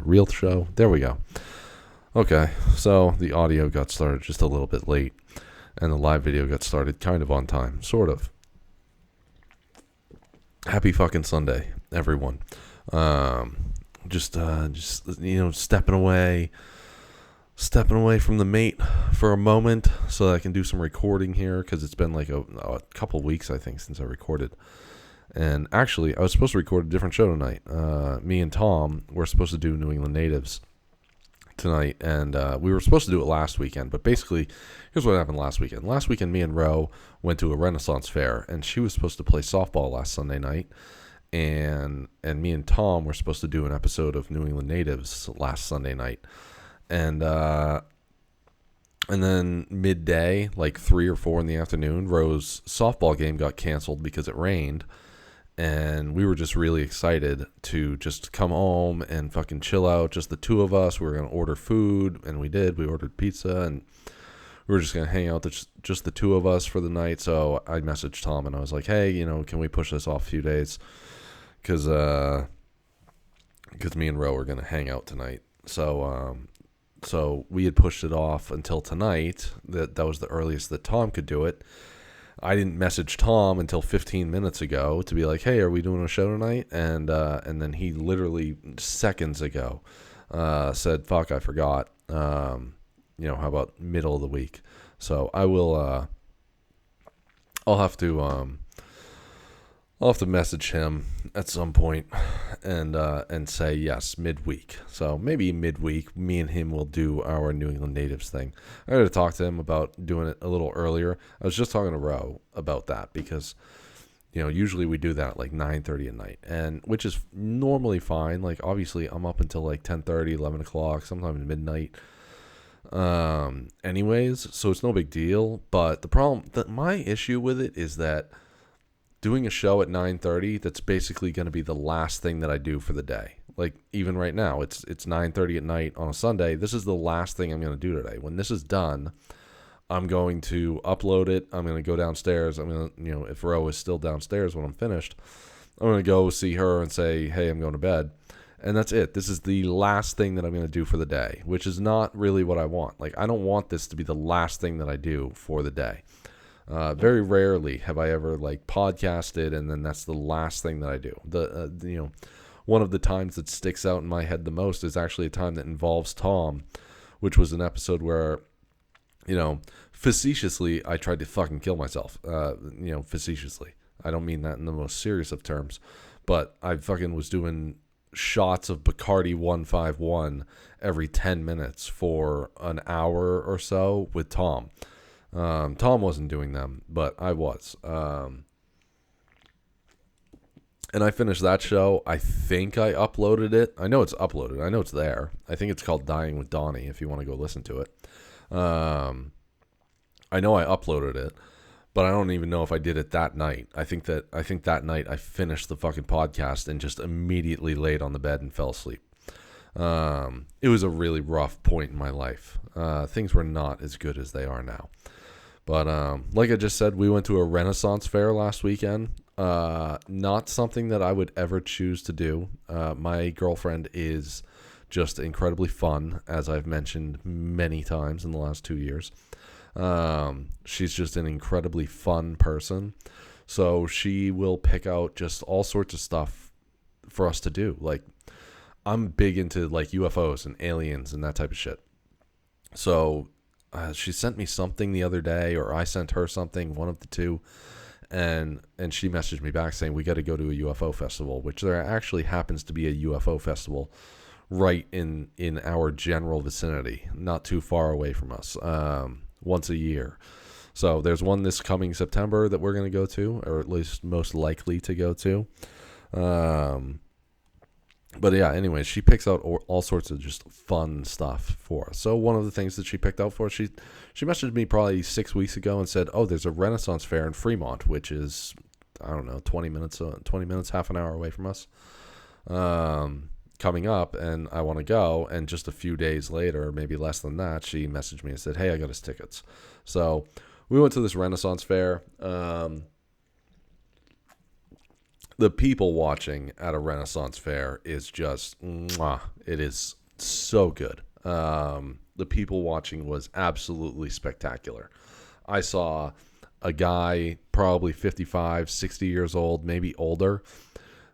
real show. There we go. Okay, so the audio got started just a little bit late, and the live video got started kind of on time, sort of. Happy fucking Sunday, everyone. Just stepping away from the mate for a moment so that I can do some recording here, because it's been like a couple weeks, I think, since I recorded. And actually, I was supposed to record a different show tonight. Me and Tom were supposed to do New England Natives tonight, and we were supposed to do it last weekend. But basically, here's what happened last weekend. Last weekend, me and Ro went to a Renaissance fair, and she was supposed to play softball last Sunday night. And me and Tom were supposed to do an episode of New England Natives last Sunday night. And then midday, like 3 or 4 in the afternoon, Ro's softball game got canceled because it rained. And we were just really excited to just come home and fucking chill out, just the two of us. We were going to order food, and we did. We ordered pizza, and we were just going to hang out, just the two of us for the night. So I messaged Tom, and I was like, hey, can we push this off a few days? Because me and Ro were going to hang out tonight. So we had pushed it off until tonight. That was the earliest that Tom could do it. I didn't message Tom until 15 minutes ago to be like, hey, are we doing a show tonight? And then he literally seconds ago said, fuck, I forgot. How about middle of the week? So I will, I'll have to message him at some point and say yes, midweek. So maybe midweek, me and him will do our New England Natives thing. I got to talk to him about doing it a little earlier. I was just talking to Ro about that because, usually we do that at like 9:30 at night, and which is normally fine. Like obviously I'm up until like 10:30, 11 o'clock, sometimes midnight. Anyways, so it's no big deal. But the problem, my issue with it is that doing a show at 9:30, that's basically going to be the last thing that I do for the day. Like even right now, it's 9:30 at night on a Sunday. This is the last thing I'm going to do today. When this is done, I'm going to upload it. I'm going to go downstairs. I'm going to, if Ro is still downstairs when I'm finished, I'm going to go see her and say, hey, I'm going to bed. And that's it. This is the last thing that I'm going to do for the day, which is not really what I want. Like I don't want this to be the last thing that I do for the day. Very rarely have I ever podcasted and then that's the last thing that I do. One of the times that sticks out in my head the most is actually a time that involves Tom, which was an episode where, facetiously I tried to fucking kill myself. Facetiously. I don't mean that in the most serious of terms, but I fucking was doing shots of Bacardi 151 every 10 minutes for an hour or so with Tom. Tom wasn't doing them, but I was. And I finished that show. I think I uploaded it. I know it's uploaded. I know it's there. I think it's called Dying with Donnie if you want to go listen to it. I know I uploaded it, but I don't even know if I did it that night. I think that night I finished the fucking podcast and just immediately laid on the bed and fell asleep. It was a really rough point in my life. Things were not as good as they are now. But like I just said, we went to a Renaissance fair last weekend. Not something that I would ever choose to do. My girlfriend is just incredibly fun, as I've mentioned many times in the last 2 years. She's just an incredibly fun person. So she will pick out just all sorts of stuff for us to do. Like, I'm big into UFOs and aliens and that type of shit. So she sent me something the other day, or I sent her something, one of the two, and she messaged me back saying we got to go to a UFO festival, which there actually happens to be a UFO festival right in our general vicinity, not too far away from us, once a year. So there's one this coming September that we're going to go to, or at least most likely to go to. But yeah, anyways, she picks out all sorts of just fun stuff for us. So one of the things that she picked out for us, she messaged me probably 6 weeks ago and said, oh, there's a Renaissance fair in Fremont, which is, I don't know, 20 minutes, half an hour away from us, coming up, and I want to go. And just a few days later, maybe less than that, she messaged me and said, hey, I got us tickets. So we went to this Renaissance fair. the people watching at a Renaissance fair is just, mwah, it is so good. The people watching was absolutely spectacular. I saw a guy probably 55, 60 years old, maybe older,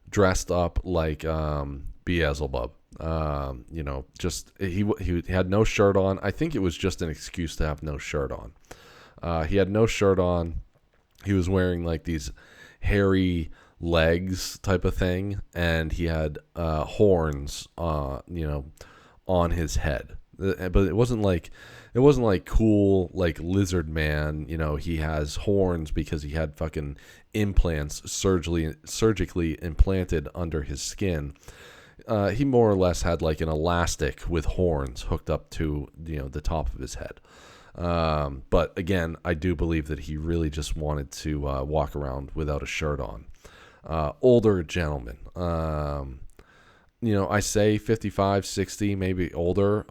dressed up like Beelzebub. Just he had no shirt on. I think it was just an excuse to have no shirt on. He had no shirt on. He was wearing like these hairy legs type of thing, and he had horns, on his head. But it wasn't like cool like Lizard Man. He has horns because he had fucking implants surgically implanted under his skin. He more or less had like an elastic with horns hooked up to the top of his head. But again, I do believe that he really just wanted to walk around without a shirt on. Older gentleman. I say 55, 60, maybe older.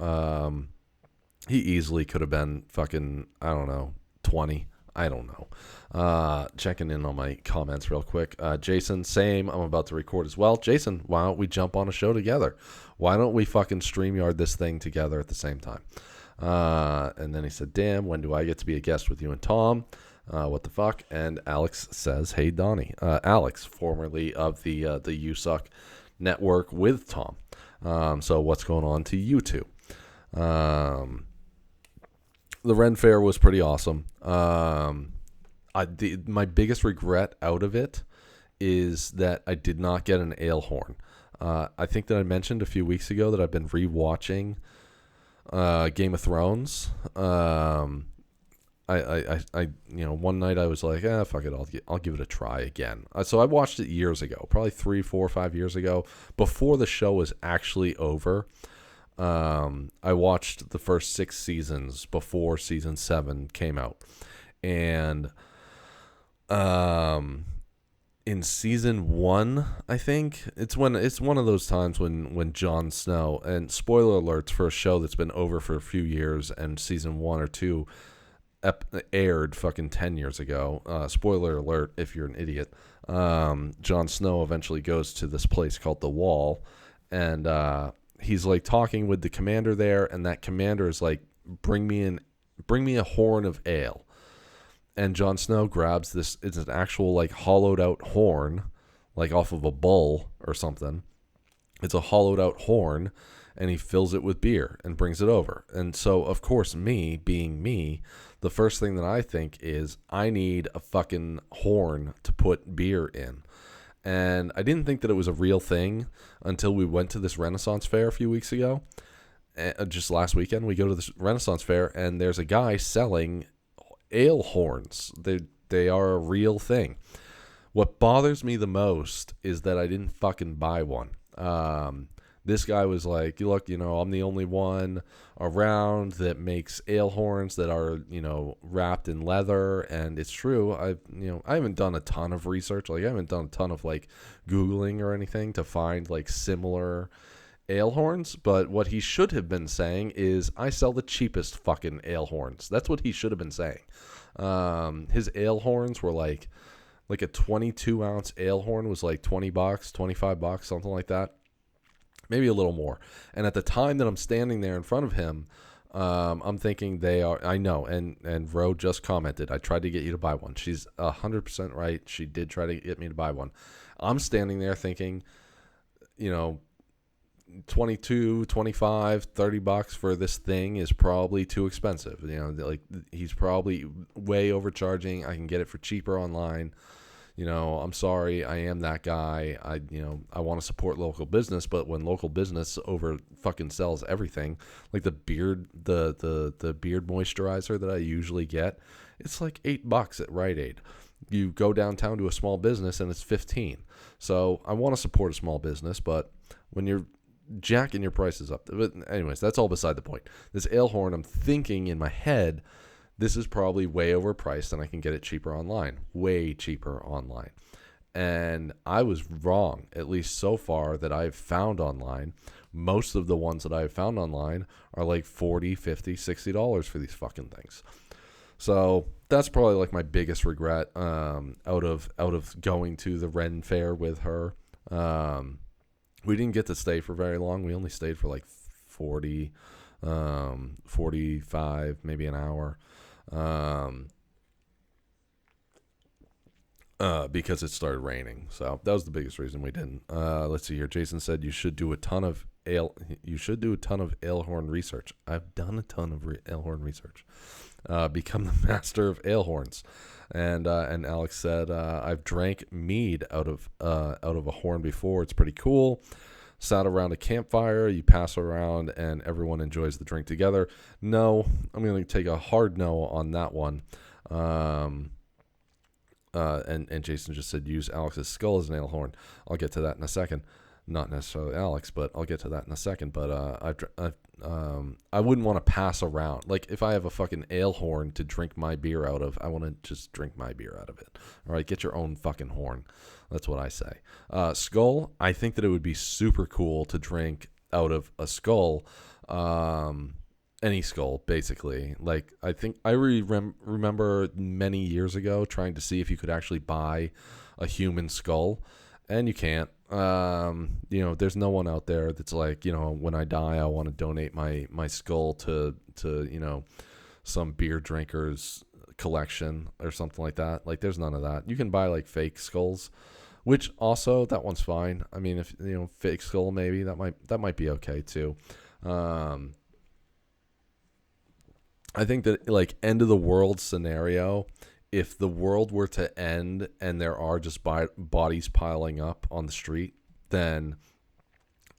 He easily could have been fucking, I don't know, 20. I don't know. Checking in on my comments real quick. Jason, same. I'm about to record as well. Jason, why don't we jump on a show together? Why don't we fucking StreamYard this thing together at the same time? And then he said, damn, when do I get to be a guest with you and Tom? What the fuck? And Alex says, hey, Donnie. Alex, formerly of the You Suck network with Tom. So what's going on to you two? The Ren Fair was pretty awesome. My biggest regret out of it is that I did not get an ale horn. I think that I mentioned a few weeks ago that I've been rewatching Game of Thrones. One night I was like, fuck it, I'll give it a try again. So I watched it years ago, probably 3, 4, 5 years ago, before the show was actually over. I watched the first 6 seasons before season 7 came out, and in season 1, I think it's one of those times when Jon Snow, and spoiler alerts for a show that's been over for a few years, and season 1 or 2 aired fucking 10 years ago. Spoiler alert if you're an idiot. Jon Snow eventually goes to this place called the Wall, and he's like talking with the commander there, and that commander is like, bring me a horn of ale. And Jon Snow grabs this, it's an actual like hollowed out horn, like off of a bull or something. It's a hollowed out horn, and he fills it with beer and brings it over. And so, of course, me being me, the first thing that I think is I need a fucking horn to put beer in. And I didn't think that it was a real thing until we went to this Renaissance fair a few weeks ago. Just last weekend, we go to this Renaissance fair, and there's a guy selling ale horns. They are a real thing. What bothers me the most is that I didn't fucking buy one. This guy was like, look, I'm the only one around that makes ale horns that are, wrapped in leather. And it's true. I haven't done a ton of research. Like, I haven't done a ton of like Googling or anything to find like similar ale horns. But what he should have been saying is, I sell the cheapest fucking ale horns. That's what he should have been saying. His ale horns were like a 22 ounce ale horn was like $20, $25, something like that. Maybe a little more. And at the time that I'm standing there in front of him, I'm thinking they are, I know, and Ro just commented, I tried to get you to buy one. She's 100% right. She did try to get me to buy one. I'm standing there thinking, $22, $25, $30 for this thing is probably too expensive. Like, he's probably way overcharging. I can get it for cheaper online. I'm sorry, I am that guy. I want to support local business, but when local business over fucking sells everything, like the beard moisturizer that I usually get, it's like $8 at Rite Aid. You go downtown to a small business and it's $15. So I want to support a small business, but when you're jacking your prices up, but anyways, that's all beside the point. This ale horn, I'm thinking in my head, this is probably way overpriced and I can get it cheaper online. Way cheaper online. And I was wrong, at least so far that I've found online. Most of the ones that I've found online are like $40, $50, $60 for these fucking things. So that's probably like my biggest regret out of going to the Ren Fair with her. We didn't get to stay for very long. We only stayed for like 40, 45, maybe an hour. Because it started raining. So that was the biggest reason we didn't. Let's see here. Jason said you should do a ton of ale horn research. I've done a ton of ale horn research. Become the master of ale horns. And Alex said I've drank mead out of a horn before. It's pretty cool. Sat around a campfire, you pass around, and everyone enjoys the drink together. No, I'm going to take a hard no on that one. And Jason just said use Alex's skull as an ale horn. I'll get to that in a second. Not necessarily Alex, but I'll get to that in a second. But I wouldn't want to pass around. Like if I have a fucking ale horn to drink my beer out of, I want to just drink my beer out of it. All right, get your own fucking horn. That's what I say. Skull. I think that it would be super cool to drink out of a skull. Any skull, basically. Like, I think I remember many years ago trying to see if you could actually buy a human skull, and you can't. There's no one out there that's like, when I die, I want to donate my skull to some beer drinker's collection or something like that. Like, there's none of that. You can buy like fake skulls, which also that one's fine. I mean, if fake skull, maybe that might be okay too. I think that like end of the world scenario, if the world were to end and there are just bodies piling up on the street, then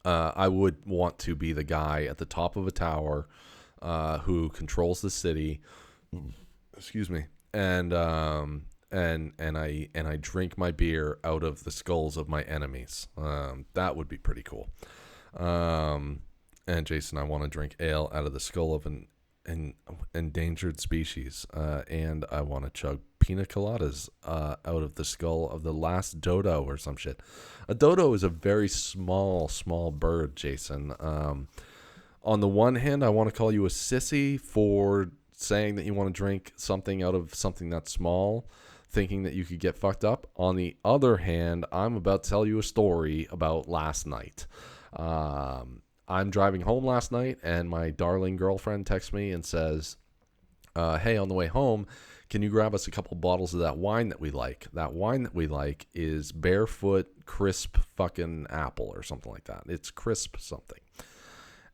I would want to be the guy at the top of a tower who controls the city. Excuse me. And I drink my beer out of the skulls of my enemies. That would be pretty cool. And Jason, I want to drink ale out of the skull of an endangered species, and I want to chug pina coladas out of the skull of the last dodo or some shit. A dodo is a very small bird, Jason. On the one hand, I want to call you a sissy for saying that you want to drink something out of something that's small, thinking that you could get fucked up. On the other hand, I'm about to tell you a story about last night. I'm driving home last night, and my darling girlfriend texts me and says, hey, on the way home, can you grab us a couple bottles of that wine that we like? That wine that we like is Barefoot Crisp fucking Apple or something like that. It's crisp something.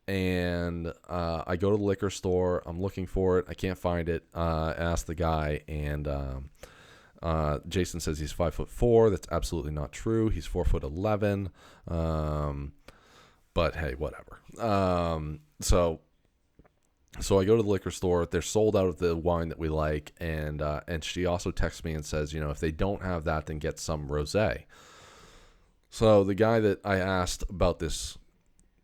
And I go to the liquor store. I'm looking for it. I can't find it. I ask the guy, and Jason says he's 5'4". That's absolutely not true. He's 4'11". But hey, whatever. So I go to the liquor store. They're sold out of the wine that we like, and she also texts me and says, if they don't have that, then get some rosé. So the guy that I asked about this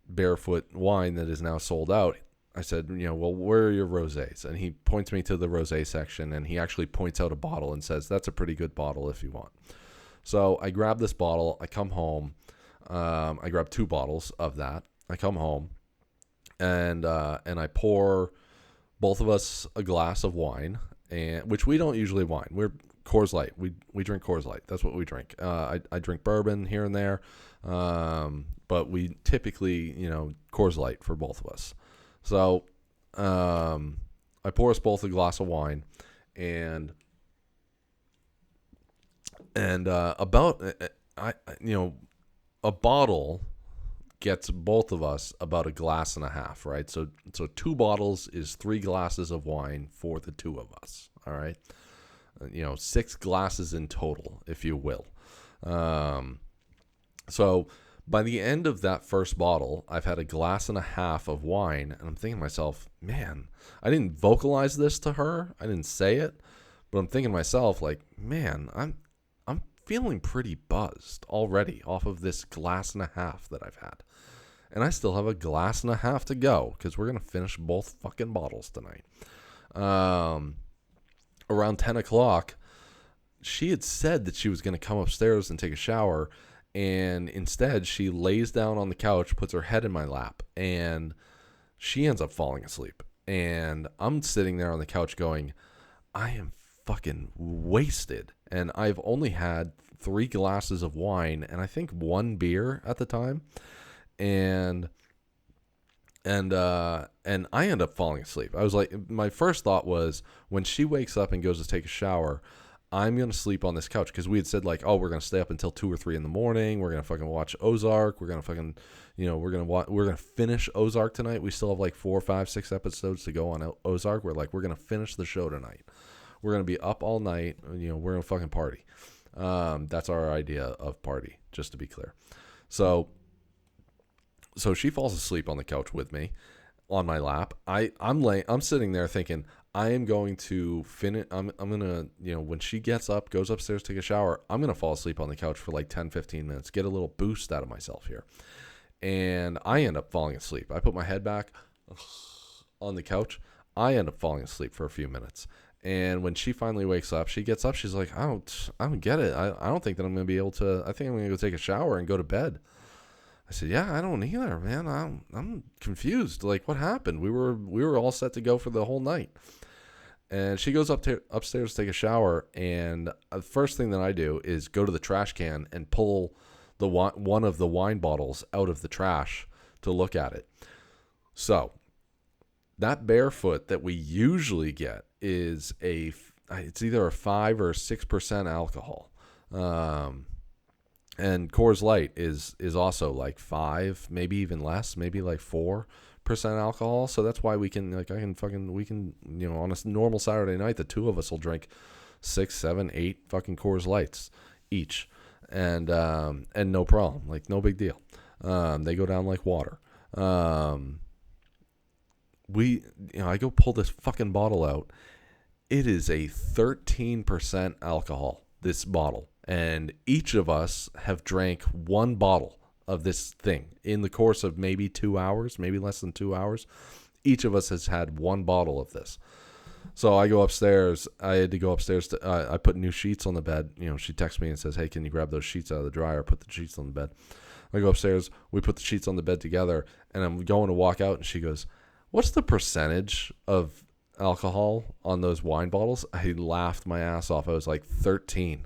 Barefoot wine that is now sold out, I said, well, where are your rosés? And he points me to the rosé section, and he actually points out a bottle and says, that's a pretty good bottle if you want. So I grab this bottle. I come home. I grab 2 bottles of that. I come home, and I pour both of us a glass of wine, and which we don't usually wine. We're Coors Light. We drink Coors Light. That's what we drink. I drink bourbon here and there, but we typically Coors Light for both of us. So I pour us both a glass of wine, and about a bottle gets both of us about a glass and a half, right? So 2 bottles is 3 glasses of wine for the 2 of us, all right? 6 glasses in total, if you will. So by the end of that first bottle, I've had a glass and a half of wine, and I'm thinking to myself, man, I didn't vocalize this to her. I didn't say it, but I'm thinking to myself, like, man, I'm feeling pretty buzzed already off of this glass and a half that I've had. And I still have a glass and a half to go because we're going to finish both fucking bottles tonight. Around 10 o'clock, she had said that she was going to come upstairs and take a shower. And instead, she lays down on the couch, puts her head in my lap, and she ends up falling asleep. And I'm sitting there on the couch going, I am fucking wasted. And I've only had 3 glasses of wine and I think 1 beer at the time. And I end up falling asleep. I was like, my first thought was when she wakes up and goes to take a shower, I'm going to sleep on this couch. Because we had said like, oh, we're going to stay up until 2 or 3 in the morning. We're going to fucking watch Ozark. We're going to fucking, we're going to finish Ozark tonight. We still have like 4, 5, 6 episodes to go on Ozark. We're going to finish the show tonight. We're going to be up all night. We're going to fucking party. That's our idea of party, just to be clear. So she falls asleep on the couch with me on my lap. I'm sitting there thinking, I am going to finish. I'm going to, when she gets up, goes upstairs, take a shower, I'm going to fall asleep on the couch for like 10, 15 minutes, get a little boost out of myself here. And I end up falling asleep. I put my head back on the couch. I end up falling asleep for a few minutes. And when she finally wakes up, she gets up. She's like, I don't get it. I don't think that I'm going to be able to, I think I'm going to go take a shower and go to bed. I said, yeah, I don't either, man. I'm confused. Like, what happened? We were all set to go for the whole night. And she goes upstairs to take a shower, and the first thing that I do is go to the trash can and pull one of the wine bottles out of the trash to look at it. So that barefoot that we usually get is it's either a 5 or 6% alcohol. And Coors Light is also like 5, maybe even less, maybe like 4% alcohol. So that's why we can on a normal Saturday night, the 2 of us will drink 6, 7, 8 fucking Coors Lights each, and no problem, like no big deal. They go down like water. I go pull this fucking bottle out. It is a 13% alcohol, this bottle. And each of us have drank 1 bottle of this thing in the course of maybe 2 hours, maybe less than 2 hours. Each of us has had 1 bottle of this. So I go upstairs. I had to go upstairs. I put new sheets on the bed. She texts me and says, hey, can you grab those sheets out of the dryer? Put the sheets on the bed. I go upstairs. We put the sheets on the bed together. And I'm going to walk out. And she goes, what's the percentage of alcohol on those wine bottles? I laughed my ass off. I was like 13%.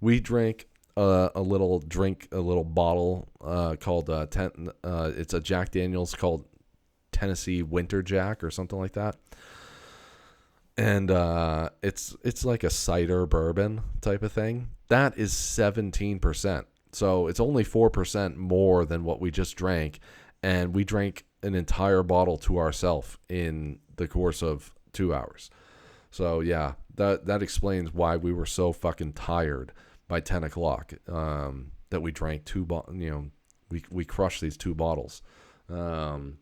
We drank a little bottle called it's a Jack Daniel's called Tennessee Winter Jack or something like that, and it's like a cider bourbon type of thing. That is 17%, so it's only 4% more than what we just drank, and we drank an entire bottle to ourselves in the course of 2 hours. So yeah, that explains why we were so fucking tired by 10 o'clock. That we drank we crushed these 2 bottles. In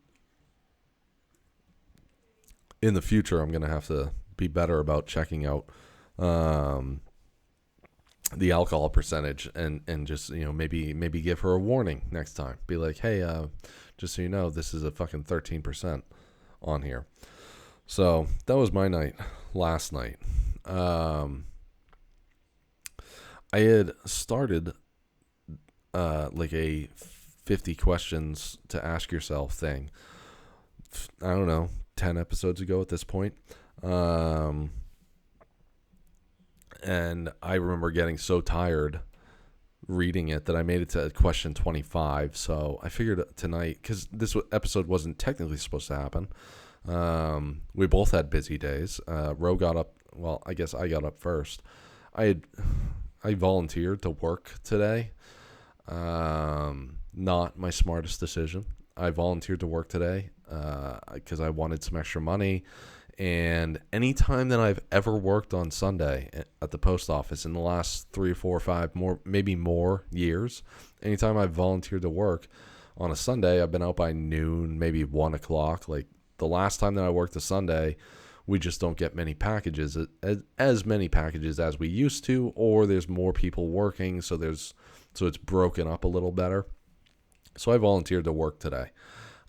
the future, I'm gonna have to be better about checking out the alcohol percentage and just maybe give her a warning next time. Be like, hey, just so you know, this is a fucking 13% on here. So that was my night last night. I had started like a 50 questions to ask yourself thing. I don't know, 10 episodes ago at this point. And I remember getting so tired reading it that I made it to question 25. So I figured tonight, because this episode wasn't technically supposed to happen. We both had busy days. Ro got up. Well, I guess I got up first. I volunteered to work today. Not my smartest decision. I volunteered to work today because I wanted some extra money. And anytime that I've ever worked on Sunday at the post office in the last 3, 4, 5, maybe more years, anytime I've volunteered to work on a Sunday, I've been out by noon, maybe 1 o'clock. Like the last time that I worked a Sunday, we just don't get many packages, as many packages as we used to, or there's more people working, so it's broken up a little better. So I volunteered to work today.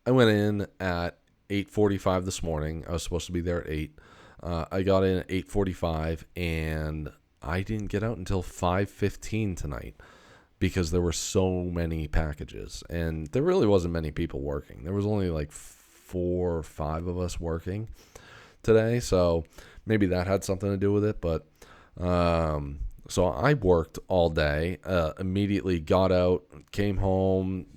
I went in at 8:45 this morning. I was supposed to be there at 8. I got in at 8:45, and I didn't get out until 5:15 tonight because there were so many packages, and there really wasn't many people working. There was only like 4 or 5 of us working today, so maybe that had something to do with it. But so I worked all day, immediately got out, came home,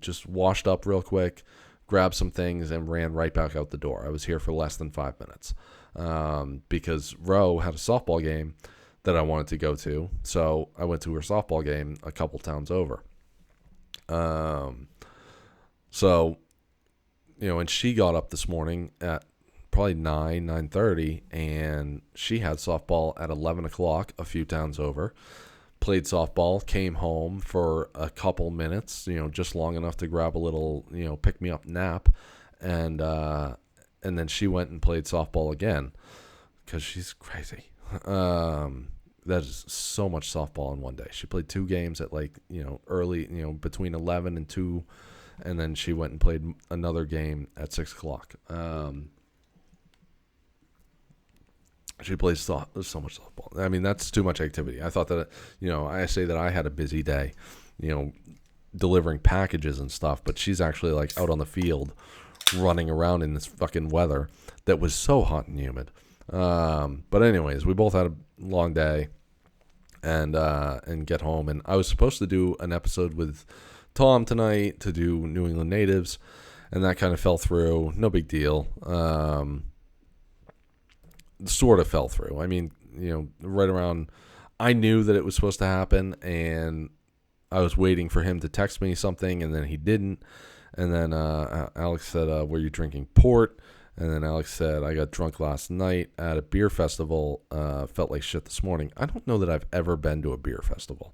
just washed up real quick, grabbed some things, and ran right back out the door. I was here for less than 5 minutes because Ro had a softball game that I wanted to go to. So I went to her softball game a couple towns over. So, and she got up this morning at probably 9:30, and she had softball at 11 o'clock a few towns over. Played softball, came home for a couple minutes, just long enough to grab a little, pick-me-up nap, and then she went and played softball again because she's crazy. That is so much softball in one day. She played 2 games at early, between 11 and 2, and then she went and played another game at 6 o'clock. She plays so much softball. I mean, that's too much activity. I thought that, I say that I had a busy day, delivering packages and stuff, but she's actually out on the field running around in this fucking weather that was so hot and humid. But anyways, we both had a long day and get home. And I was supposed to do an episode with Tom tonight to do New England natives, and that kind of fell through. No big deal. Sort of fell through. I mean, right around, I knew that it was supposed to happen, and I was waiting for him to text me something, and then he didn't. And then Alex said, were you drinking port? And then Alex said, I got drunk last night at a beer festival, felt like shit this morning. I don't know that I've ever been to a beer festival.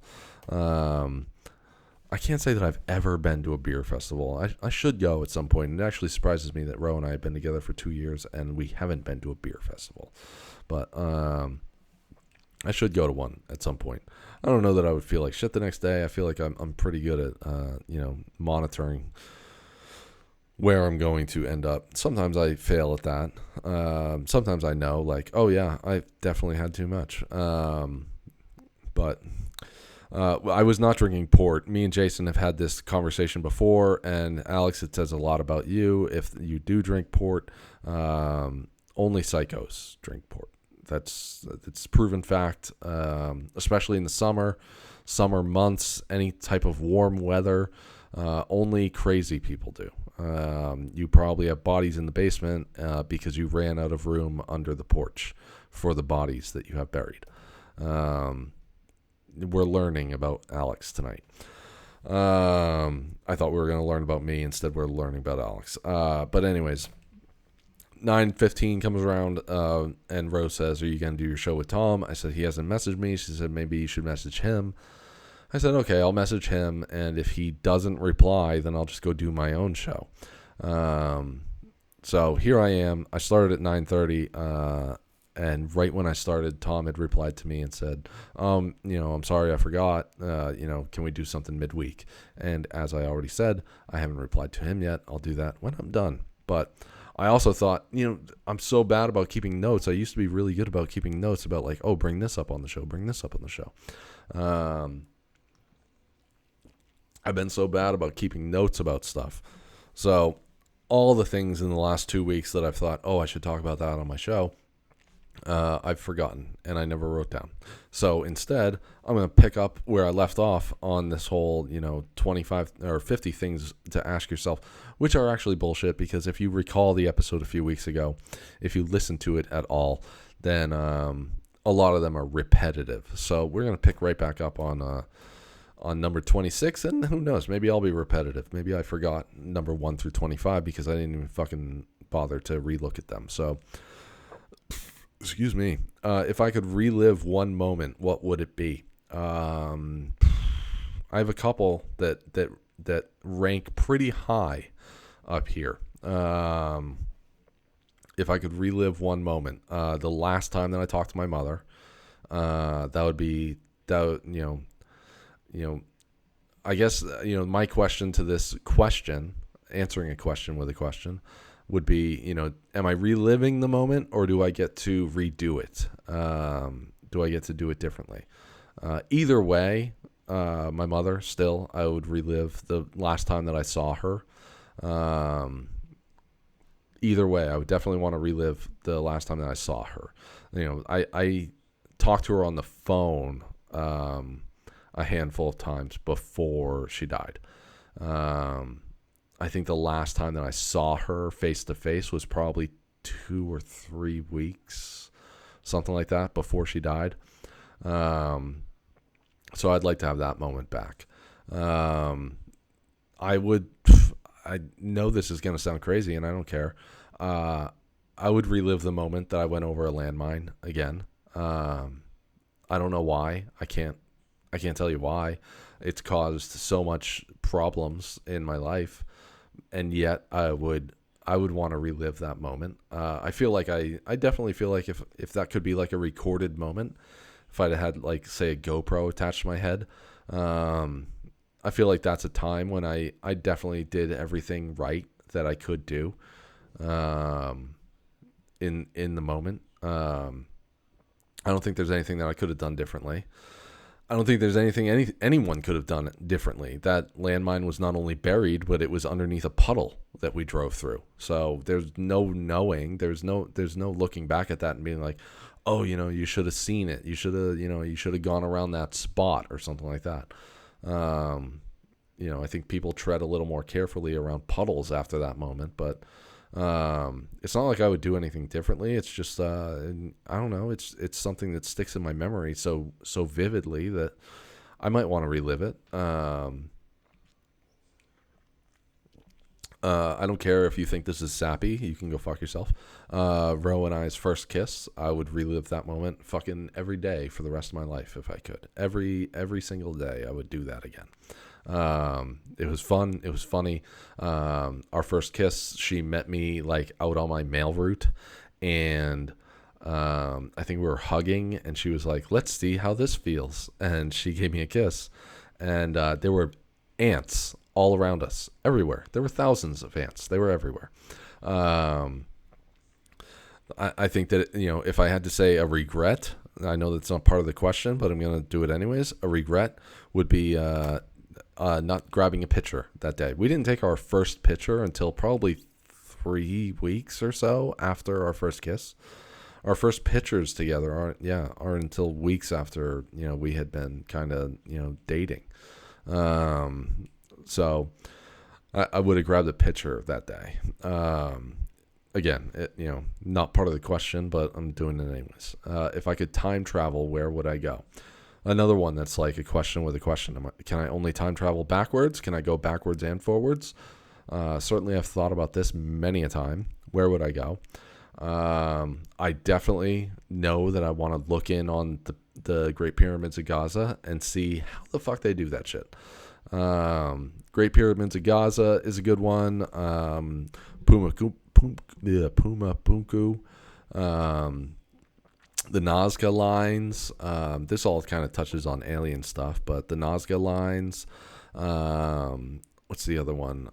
I can't say that I've ever been to a beer festival. I should go at some point. It actually surprises me that Ro and I have been together for 2 years and we haven't been to a beer festival. But I should go to one at some point. I don't know that I would feel like shit the next day. I feel like I'm pretty good at monitoring where I'm going to end up. Sometimes I fail at that. Sometimes I know, oh yeah, I definitely had too much. But I was not drinking port. Me and Jason have had this conversation before, and Alex, it says a lot about you if you do drink port. Only psychos drink port. It's proven fact, especially in the summer months, any type of warm weather. Only crazy people do. You probably have bodies in the basement because you ran out of room under the porch for the bodies that you have buried. We're learning about Alex tonight. I thought we were going to learn about me. Instead, we're learning about Alex. But anyways, 9:15 comes around, and Rose says, are you going to do your show with Tom? I said, he hasn't messaged me. She said, maybe you should message him. I said, okay, I'll message him, and if he doesn't reply, then I'll just go do my own show. So here I am. I started at 9:30, and right when I started, Tom had replied to me and said, I'm sorry, I forgot. Can we do something midweek? And as I already said, I haven't replied to him yet. I'll do that when I'm done. But I also thought, I'm so bad about keeping notes. I used to be really good about keeping notes about bring this up on the show, bring this up on the show. I've been so bad about keeping notes about stuff. So all the things in the last 2 weeks that I've thought, I should talk about that on my show, I've forgotten and I never wrote down. So instead, I'm going to pick up where I left off on this whole, 25 or 50 things to ask yourself, which are actually bullshit, because if you recall the episode a few weeks ago, if you listen to it at all, then a lot of them are repetitive. So we're going to pick right back up on number 26, and who knows, maybe I'll be repetitive. Maybe I forgot number 1 through 25 because I didn't even fucking bother to relook at them. So, excuse me. If I could relive one moment, what would it be? I have a couple that rank pretty high up here. If I could relive one moment, the last time that I talked to my mother, that would be I guess, my question to this question, answering a question with a question, would be, am I reliving the moment, or do I get to redo it? Do I get to do it differently? Either way, my mother, still, I would relive the last time that I saw her. either way, I would definitely want to relive the last time that I saw her. I talked to her on the phone a handful of times before she died. I think the last time that I saw her face to face was probably 2 or 3 weeks, something like that, before she died. So I'd like to have that moment back. I know this is going to sound crazy, and I don't care. I would relive the moment that I went over a landmine again. I don't know why. I can't tell you why. It's caused so much problems in my life, and yet I would want to relive that moment. I feel like I definitely feel like if that could be like a recorded moment, if I'd had like say a GoPro attached to my head, I feel like that's a time when I definitely did everything right that I could do in the moment. I don't think there's anything that I could have done differently. I don't think there's anything anyone could have done differently. That landmine was not only buried, but it was underneath a puddle that we drove through. So there's no knowing. There's no looking back at that and being like, oh, you should have seen it. You should have gone around that spot or something like that. I think people tread a little more carefully around puddles after that moment, but it's not like I would do anything differently. It's just I don't know. It's something that sticks in my memory so vividly that I might want to relive it. I don't care if you think this is sappy. You can go fuck yourself. Ro and I's first kiss, I would relive that moment fucking every day for the rest of my life if I could. Every single day I would do that again. It was fun. It was funny. Our first kiss, she met me like out on my mail route, and I think we were hugging, and she was like, let's see how this feels. And she gave me a kiss, and there were ants all around us, everywhere. There were thousands of ants. They were everywhere. I think that, if I had to say a regret, I know that's not part of the question, but I'm going to do it anyways. A regret would be not grabbing a picture that day. We didn't take our first picture until probably 3 weeks or so after our first kiss. Our first pictures together aren't until weeks after, we had been kind of, dating. So I would have grabbed a picture that day. Again, not part of the question, but I'm doing it anyways. If I could time travel, where would I go? Another one that's like a question with a question. Can I only time travel backwards? Can I go backwards and forwards? Certainly I've thought about this many a time. Where would I go? I definitely know that I want to look in on the Great Pyramids of Gaza and see how the fuck they do that shit. Great Pyramids of Gaza is a good one. Puma Punku. The Nazca lines. This all kind of touches on alien stuff, but the Nazca lines. What's the other one?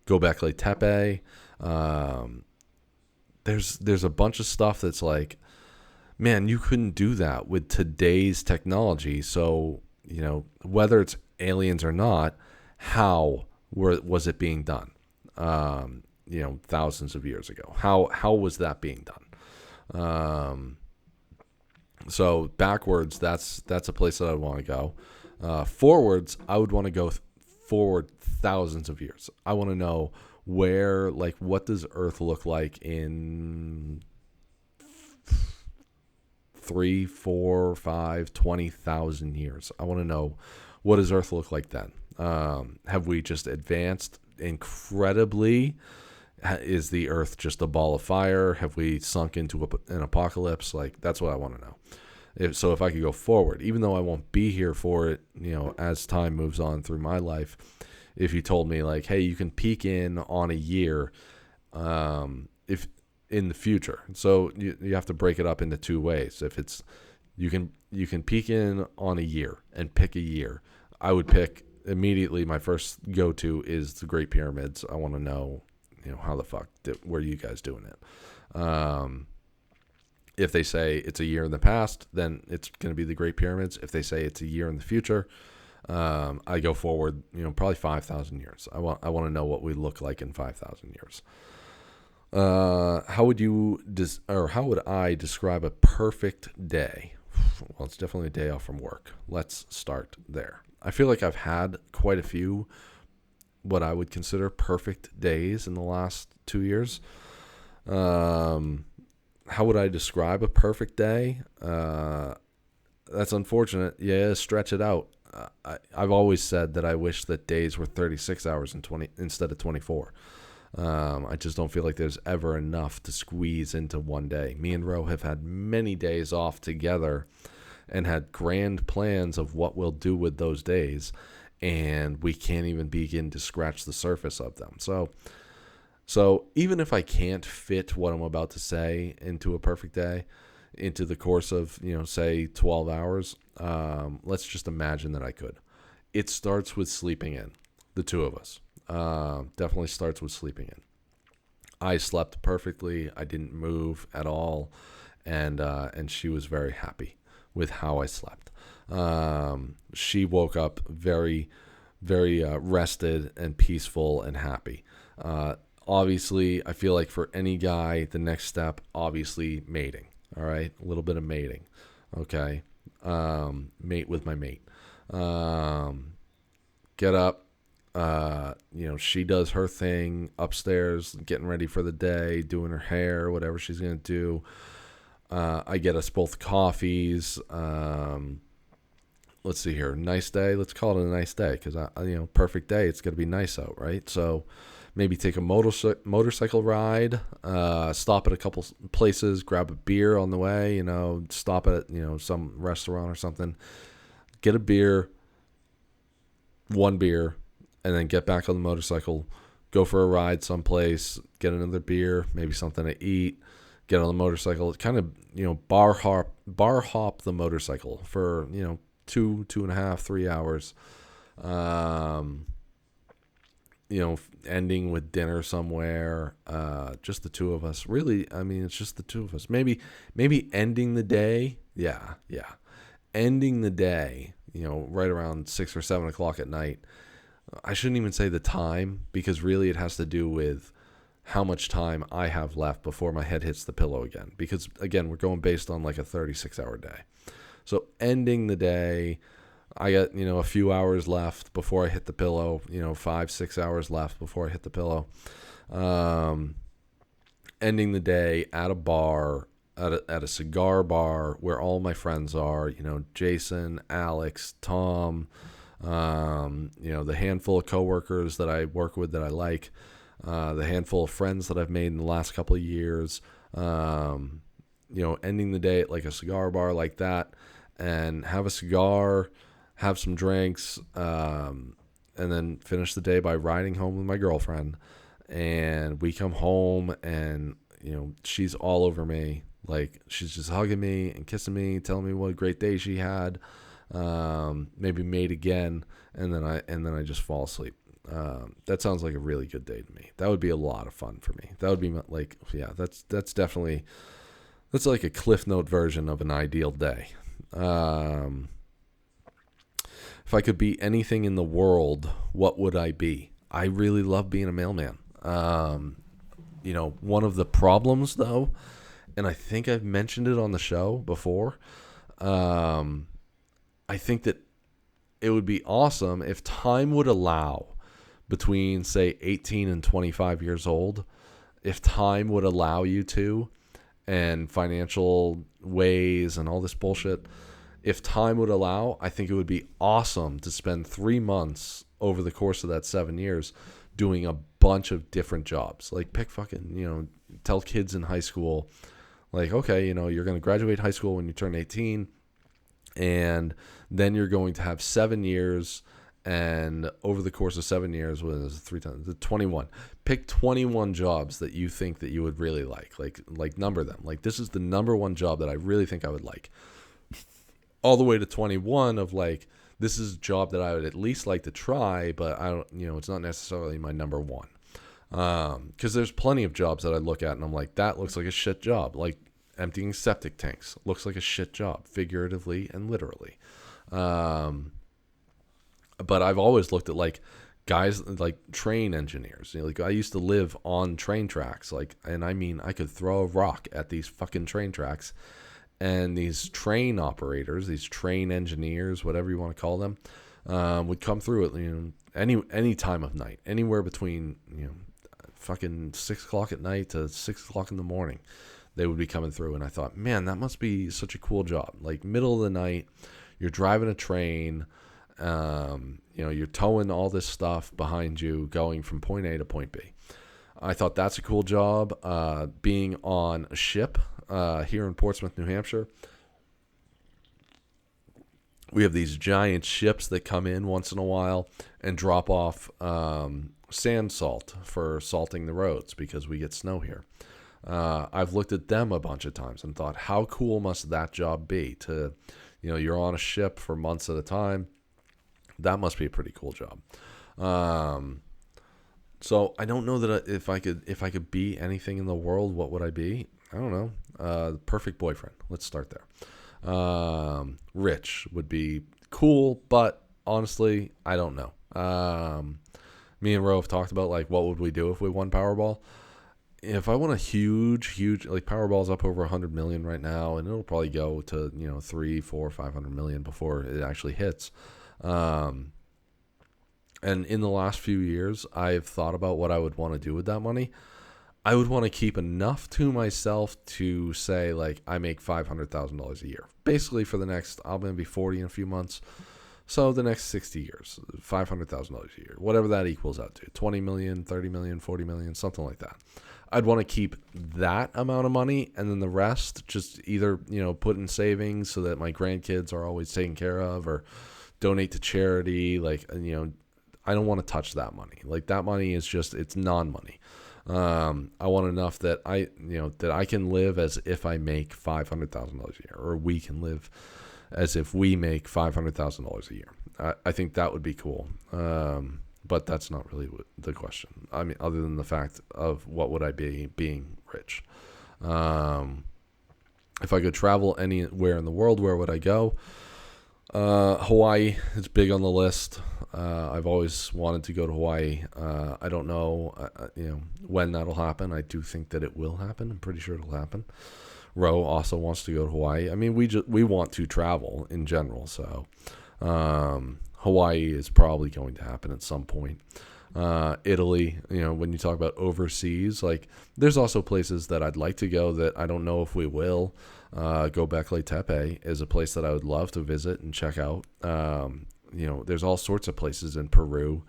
Göbekli Tepe. There's a bunch of stuff that's like, man, you couldn't do that with today's technology. So, whether it's aliens or not, how was it being done? Thousands of years ago. How was that being done? So backwards, that's a place that I'd want to go. Forwards, I would want to go forward thousands of years. I want to know where, like, what does Earth look like in 3, 4, 5, 20,000 years. I want to know, what does Earth look like then? Have we just advanced incredibly? Is the Earth just a ball of fire? Have we sunk into an apocalypse? Like, that's what I want to know. If I could go forward, even though I won't be here for it, as time moves on through my life, if you told me like, hey, you can peek in on a year, if in the future. So you have to break it up into two ways. If it's you can peek in on a year and pick a year. I would pick immediately. My first go-to is the Great Pyramids. I want to know, how the fuck were you guys doing it? If they say it's a year in the past, then it's going to be the Great Pyramids. If they say it's a year in the future, I go forward, probably 5,000 years. I want to know what we look like in 5,000 years. How would you how would I describe a perfect day? Well, it's definitely a day off from work. Let's start there. I feel like I've had quite a few what I would consider perfect days in the last 2 years. How would I describe a perfect day? That's unfortunate. Yeah, stretch it out. I've always said that I wish that days were 36 hours and 20 instead of 24. I just don't feel like there's ever enough to squeeze into one day. Me and Ro have had many days off together and had grand plans of what we'll do with those days, and we can't even begin to scratch the surface of them. So even if I can't fit what I'm about to say into a perfect day, into the course of, say 12 hours, let's just imagine that I could. It starts with sleeping in, the two of us. Definitely starts with sleeping in. I slept perfectly. I didn't move at all, and she was very happy with how I slept. She woke up very, very rested and peaceful and happy. Obviously, I feel like for any guy, the next step, obviously, mating. All right, a little bit of mating. Okay, mate with my mate. Get up. She does her thing upstairs, getting ready for the day, doing her hair, whatever she's gonna do. I get us both coffees. Let's see here, nice day. Let's call it a nice day because perfect day. It's gonna be nice out, right? So maybe take a motorcycle ride. Stop at a couple places, grab a beer on the way. Stop at some restaurant or something. Get a beer, one beer. And then get back on the motorcycle, go for a ride someplace, get another beer, maybe something to eat, get on the motorcycle, kind of, bar hop the motorcycle for, 2.5, 3 hours. Ending with dinner somewhere, just the two of us. Really, I mean, it's just the two of us. Maybe ending the day. Yeah. Ending the day, right around 6 or 7 o'clock at night. I shouldn't even say the time, because really it has to do with how much time I have left before my head hits the pillow again. Because, again, we're going based on like a 36-hour day. So ending the day, I got, a few hours left before I hit the pillow, 5-6 hours left before I hit the pillow. Ending the day at a bar, at a cigar bar where all my friends are, Jason, Alex, Tom, the handful of coworkers that I work with that I like, the handful of friends that I've made in the last couple of years, ending the day at like a cigar bar like that, and have a cigar, have some drinks, and then finish the day by riding home with my girlfriend. And we come home and, she's all over me. Like, she's just hugging me and kissing me, telling me what a great day she had. Maybe mate again, and then I just fall asleep. That sounds like a really good day to me. That would be a lot of fun for me. That would be like, yeah, that's definitely, that's like a Cliff Note version of an ideal day. If I could be anything in the world, what would I be? I really love being a mailman. One of the problems though, and I think I've mentioned it on the show before, I think that it would be awesome if time would allow between, say, 18 and 25 years old, if time would allow you to, and financial ways and all this bullshit, if time would allow, I think it would be awesome to spend 3 months over the course of that 7 years doing a bunch of different jobs. Like, pick fucking, tell kids in high school, like, okay, you're going to graduate high school when you turn 18, and then you're going to have 7 years, and over the course of 7 years, what is it, 3 times, 21. Pick 21 jobs that you think that you would really like number them. Like, this is the number one job that I really think I would like. All the way to 21 of like, this is a job that I would at least like to try, but I don't, it's not necessarily my number one. Because there's plenty of jobs that I look at and I'm like, that looks like a shit job. Like, emptying septic tanks looks like a shit job, figuratively and literally. But I've always looked at like guys like train engineers. Like I used to live on train tracks, and I mean I could throw a rock at these fucking train tracks, and these train operators, these train engineers, whatever you want to call them, would come through at any time of night, anywhere between fucking 6 o'clock at night to 6 o'clock in the morning. They would be coming through, and I thought, man, that must be such a cool job. Like middle of the night, you're driving a train. You're towing all this stuff behind you going from point A to point B. I thought that's a cool job. Being on a ship here in Portsmouth, New Hampshire, we have these giant ships that come in once in a while and drop off sand salt for salting the roads because we get snow here. I've looked at them a bunch of times and thought, how cool must that job be to, you're on a ship for months at a time. That must be a pretty cool job. So I don't know that if I could be anything in the world, what would I be? I don't know. Perfect boyfriend. Let's start there. Rich would be cool, but honestly, I don't know. Me and Ro have talked about like what would we do if we won Powerball. If I won a huge, like Powerball's up over 100 million right now, and it'll probably go to 3, 4, 500 million before it actually hits. And in the last few years, I've thought about what I would want to do with that money. I would want to keep enough to myself to say, like, I make $500,000 a year. Basically, for the next, I'm going to be 40 in a few months. So the next 60 years, $500,000 a year, whatever that equals out to, 20 million, 30 million, 40 million, something like that. I'd want to keep that amount of money, and then the rest just either, put in savings so that my grandkids are always taken care of, or donate to charity. Like, I don't want to touch that money. Like, that money is just, it's non-money. I want enough that I can live as if I make $500,000 a year, or we can live as if we make $500,000 a year. I think that would be cool. But that's not really the question. I mean, other than the fact of what would I be being rich. If I could travel anywhere in the world, where would I go? Hawaii is big on the list. I've always wanted to go to Hawaii. I don't know, when that'll happen. I do think that it will happen. I'm pretty sure it'll happen. Ro also wants to go to Hawaii. I mean, we want to travel in general, so Hawaii is probably going to happen at some point. Italy, when you talk about overseas, like there's also places that I'd like to go that I don't know if we will. Göbekli Tepe is a place that I would love to visit and check out. There's all sorts of places in Peru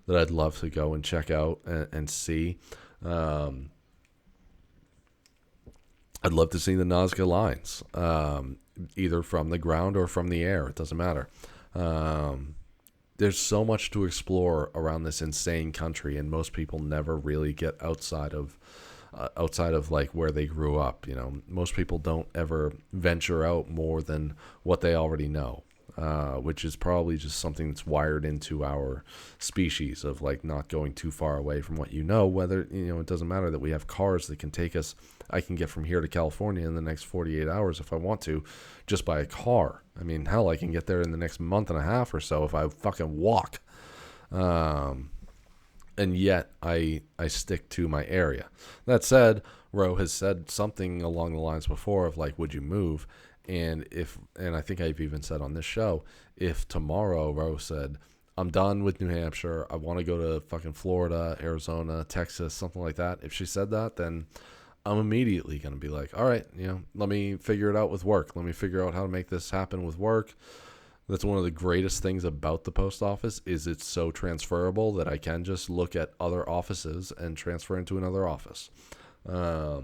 that I'd love to go and check out and see. I'd love to see the Nazca Lines, either from the ground or from the air. It doesn't matter. There's so much to explore around this insane country, and most people never really get outside of like where they grew up. Most people don't ever venture out more than what they already know, which is probably just something that's wired into our species of like not going too far away from what whether, it doesn't matter that we have cars that can take us. I can get from here to California in the next 48 hours if I want to, just by a car. I mean, hell, I can get there in the next month and a half or so if I fucking walk. And yet I stick to my area. That said, Ro has said something along the lines before of like, would you move? And I think I've even said on this show, if tomorrow Ro said, I'm done with New Hampshire, I want to go to fucking Florida, Arizona, Texas, something like that. If she said that, then I'm immediately going to be like, all right, let me figure it out with work. Let me figure out how to make this happen with work. That's one of the greatest things about the post office is it's so transferable that I can just look at other offices and transfer into another office. That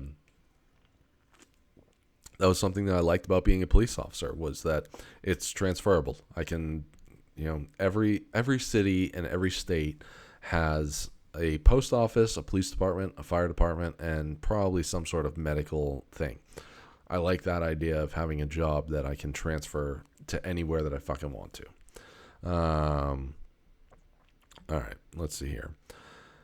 was something that I liked about being a police officer, was that it's transferable. I can, every city and every state has a post office, a police department, a fire department, and probably some sort of medical thing. I like that idea of having a job that I can transfer to anywhere that I fucking want to. All right, let's see here.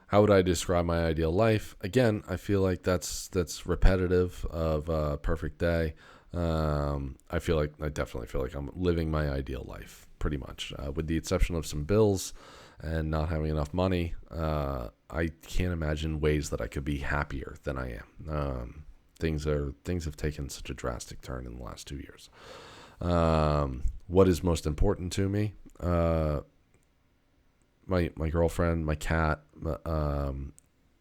How would I describe my ideal life? Again, I feel like that's repetitive of a perfect day. I definitely feel like I'm living my ideal life pretty much, with the exception of some bills and not having enough money, I can't imagine ways that I could be happier than I am. Things have taken such a drastic turn in the last 2 years. What is most important to me? My girlfriend, my cat,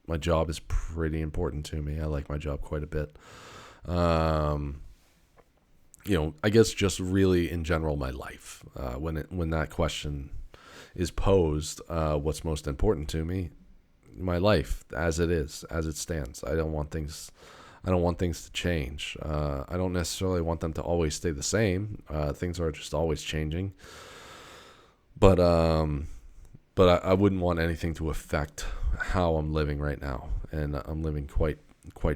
my job is pretty important to me. I like my job quite a bit. I guess just really in general, my life. When that question is posed, what's most important to me? My life as it is, as it stands. I don't want things to change. I don't necessarily want them to always stay the same. Things are just always changing. But I wouldn't want anything to affect how I'm living right now, and I'm living quite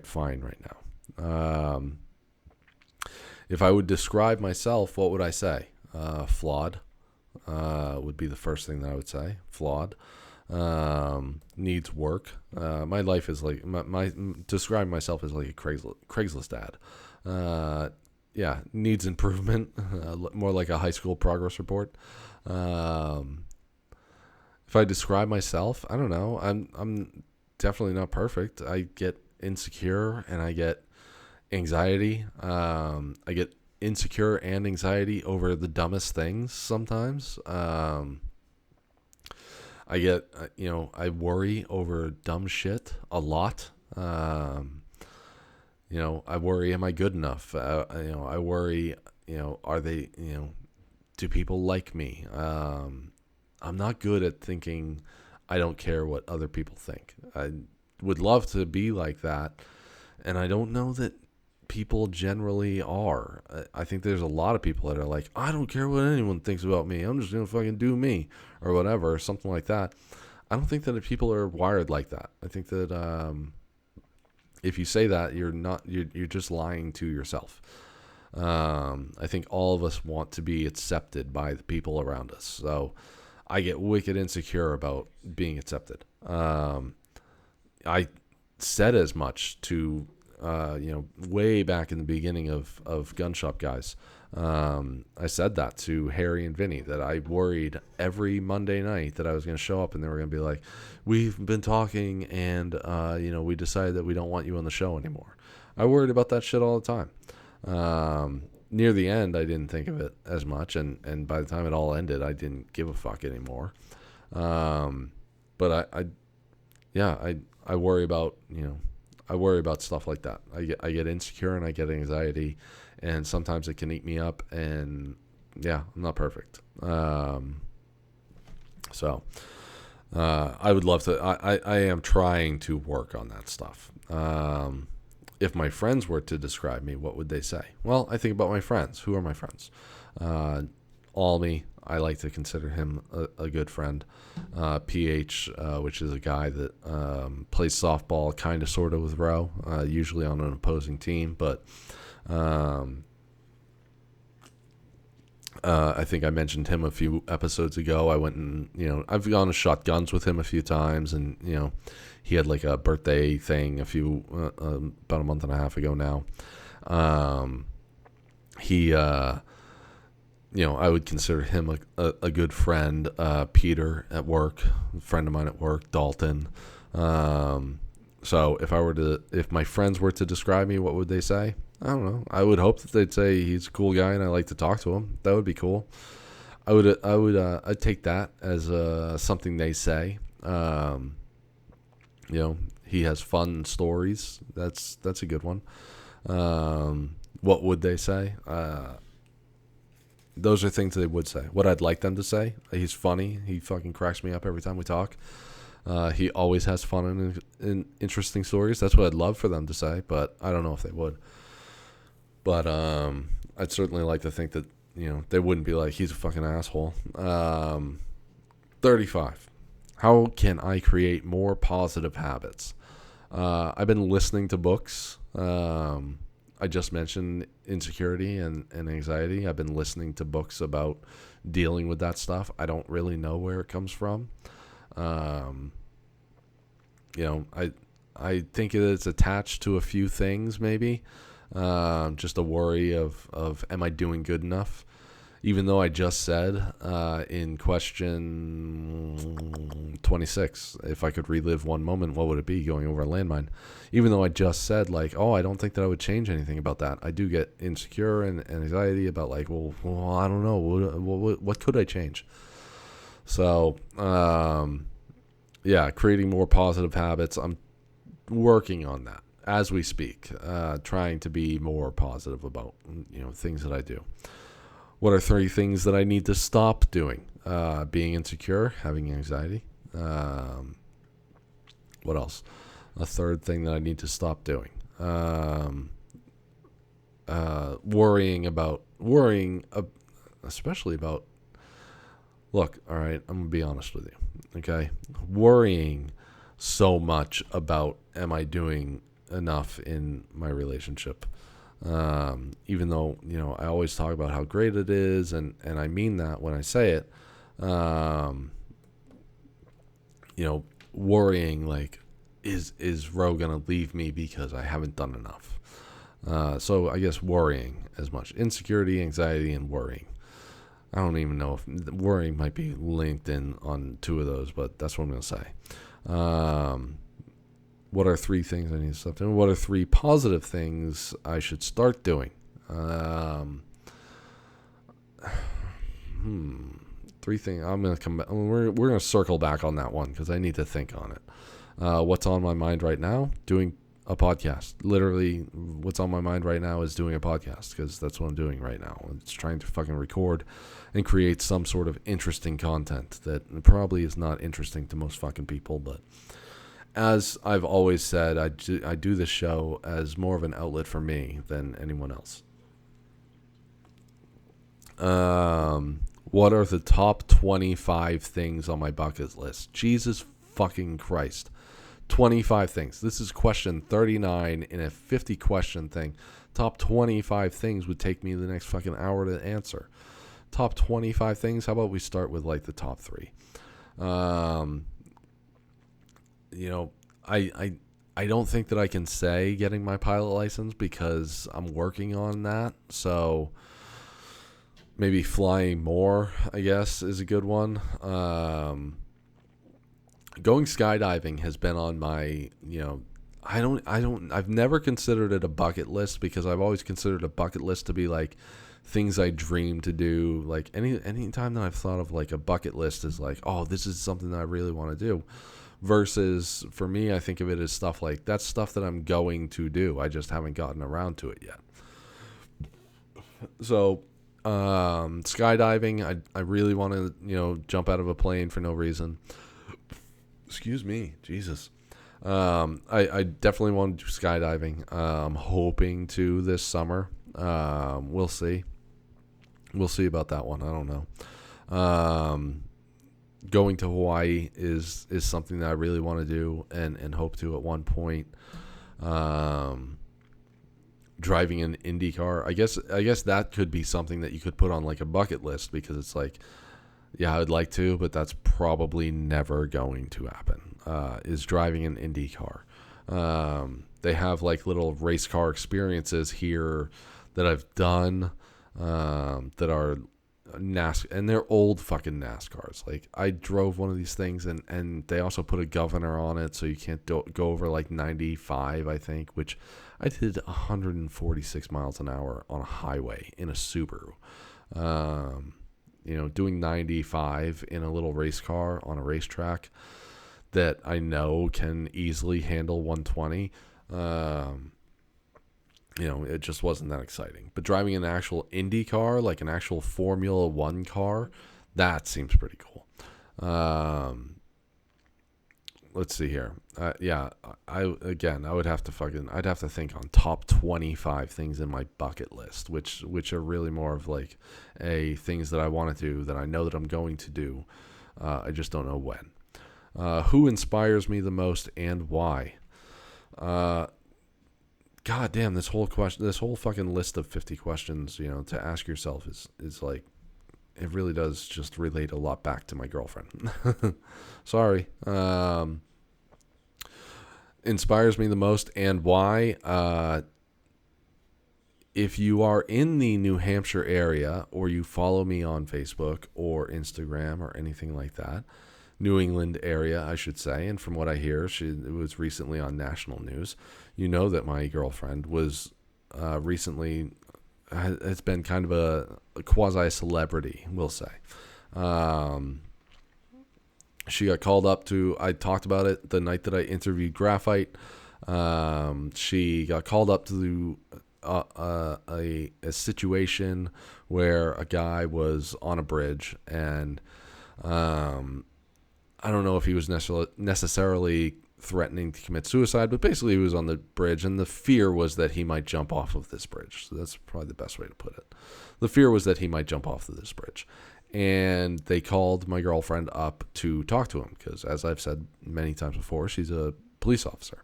fine right now. If I would describe myself, what would I say? Flawed would be the first thing that I would say. Flawed. Needs work. My life is like describing myself as like a Craigslist ad. Needs improvement. More like a high school progress report. If I describe myself, I don't know. I'm definitely not perfect. I get insecure and I get anxiety. I get insecure and anxiety over the dumbest things sometimes. I get, I worry over dumb shit a lot. I worry, am I good enough? I worry, are they, do people like me? I'm not good at thinking I don't care what other people think. I would love to be like that, and I don't know that people generally are. I think there's a lot of people that are like, I don't care what anyone thinks about me. I'm just going to fucking do me or whatever, or something like that. I don't think that people are wired like that. I think that if you say that, you're just lying to yourself. I think all of us want to be accepted by the people around us. So I get wicked insecure about being accepted. I said as much to way back in the beginning of Gun Shop Guys. I said that to Harry and Vinny, that I worried every Monday night that I was going to show up and they were going to be like, we've been talking and, we decided that we don't want you on the show anymore. I worried about that shit all the time. Near the end, I didn't think of it as much. And by the time it all ended, I didn't give a fuck anymore. But I worry about, I worry about stuff like that. I get insecure and I get anxiety, and sometimes it can eat me up. And I'm not perfect. So I would love to. I am trying to work on that stuff. If my friends were to describe me, what would they say? Well, I think about my friends. Who are my friends? Almy, I like to consider him a good friend. PH, which is a guy that plays softball kind of sort of with Ro, usually on an opposing team. But I think I mentioned him a few episodes ago. I went and, I've gone and shot guns with him a few times. And, he had like a birthday thing about a month and a half ago now. He... I would consider him a good friend. Peter at work, a friend of mine at work, Dalton. So if my friends were to describe me, what would they say? I don't know. I would hope that they'd say he's a cool guy and I like to talk to him. That would be cool. I'd take that as something they say. He has fun stories. That's a good one. What would they say? Those are things they would say. What I'd like them to say: he's funny. He fucking cracks me up every time we talk. He always has fun and interesting stories. That's what I'd love for them to say, but I don't know if they would. But I'd certainly like to think that they wouldn't be like, he's a fucking asshole. 35. How can I create more positive habits? I've been listening to books. I just mentioned insecurity and anxiety. I've been listening to books about dealing with that stuff. I don't really know where it comes from. I think it's attached to a few things maybe. Just a worry of am I doing good enough? Even though I just said in question 26, if I could relive one moment, what would it be? Going over a landmine. Even though I just said, like, I don't think that I would change anything about that. I do get insecure and anxiety about, like, well I don't know. What could I change? So, creating more positive habits. I'm working on that as we speak, trying to be more positive about, things that I do. What are 3 things that I need to stop doing? Being insecure, having anxiety. What else? A third thing that I need to stop doing. Worrying, especially about, look, all right, I'm going to be honest with you, okay? Worrying so much about, am I doing enough in my relationship? Even though, I always talk about how great it is, and I mean that when I say it, worrying, like, is Ro going to leave me because I haven't done enough? So I guess worrying as much. Insecurity, anxiety, and worrying. I don't even know if worrying might be linked in on 2 of those, but that's what I'm going to say. What are 3 things I need to stop doing? What are 3 positive things I should start doing? 3 things. I'm going to come back. We're going to circle back on that one because I need to think on it. What's on my mind right now? Doing a podcast. Literally, what's on my mind right now is doing a podcast because that's what I'm doing right now. It's trying to fucking record and create some sort of interesting content that probably is not interesting to most fucking people, but as I've always said, I do this show as more of an outlet for me than anyone else. What are the top 25 things on my bucket list? Jesus fucking Christ. 25 things. This is question 39 in a 50 question thing. Top 25 things would take me the next fucking hour to answer. Top 25 things. How about we start with like the top 3? I don't think that I can say getting my pilot license because I'm working on that. So maybe flying more, I guess, is a good one. Going skydiving has been on my, I've never considered it a bucket list because I've always considered a bucket list to be like things I dream to do. Like any time that I've thought of like a bucket list is like, oh, this is something that I really want to do. Versus for me, I think of it as stuff like that's stuff that I'm going to do. I just haven't gotten around to it yet. So skydiving, I really want to, jump out of a plane for no reason. Excuse me, Jesus. I definitely want to do skydiving. I'm hoping to this summer. We'll see. We'll see about that one. I don't know. Going to Hawaii is something that I really want to do and hope to at one point. Driving an Indy car, I guess that could be something that you could put on like a bucket list because it's like, yeah, I'd like to, but that's probably never going to happen. Is driving an Indy car. They have like little race car experiences here that I've done that are NASCAR, and they're old fucking NASCARs. Like I drove one of these things, and they also put a governor on it, so you can't go over like 95, I think, which I did 146 miles an hour on a highway in a Subaru. Doing 95 in a little race car on a racetrack that I know can easily handle 120. It just wasn't that exciting. But driving an actual Indy car, like an actual Formula One car, that seems pretty cool. Let's see here. I would have to I'd have to think on top 25 things in my bucket list, which are really more of like things that I want to do that I know that I'm going to do. I just don't know when. Who inspires me the most and why? God damn, this whole fucking list of 50 questions, to ask yourself is like, it really does just relate a lot back to my girlfriend. Sorry. Inspires me the most and why? if you are in the New Hampshire area, or you follow me on Facebook or Instagram or anything like that, New England area, I should say, and from what I hear, it was recently on national news. You know that my girlfriend was recently has been kind of a quasi-celebrity, we'll say. She got called up to, I talked about it the night that I interviewed Graphite. She got called up to a situation where a guy was on a bridge, and I don't know if he was necessarily threatening to commit suicide, but basically he was on the bridge, and the fear was that he might jump off of this bridge. So that's probably the best way to put it. The fear was that he might jump off of this bridge. And they called my girlfriend up to talk to him because, as I've said many times before, she's a police officer.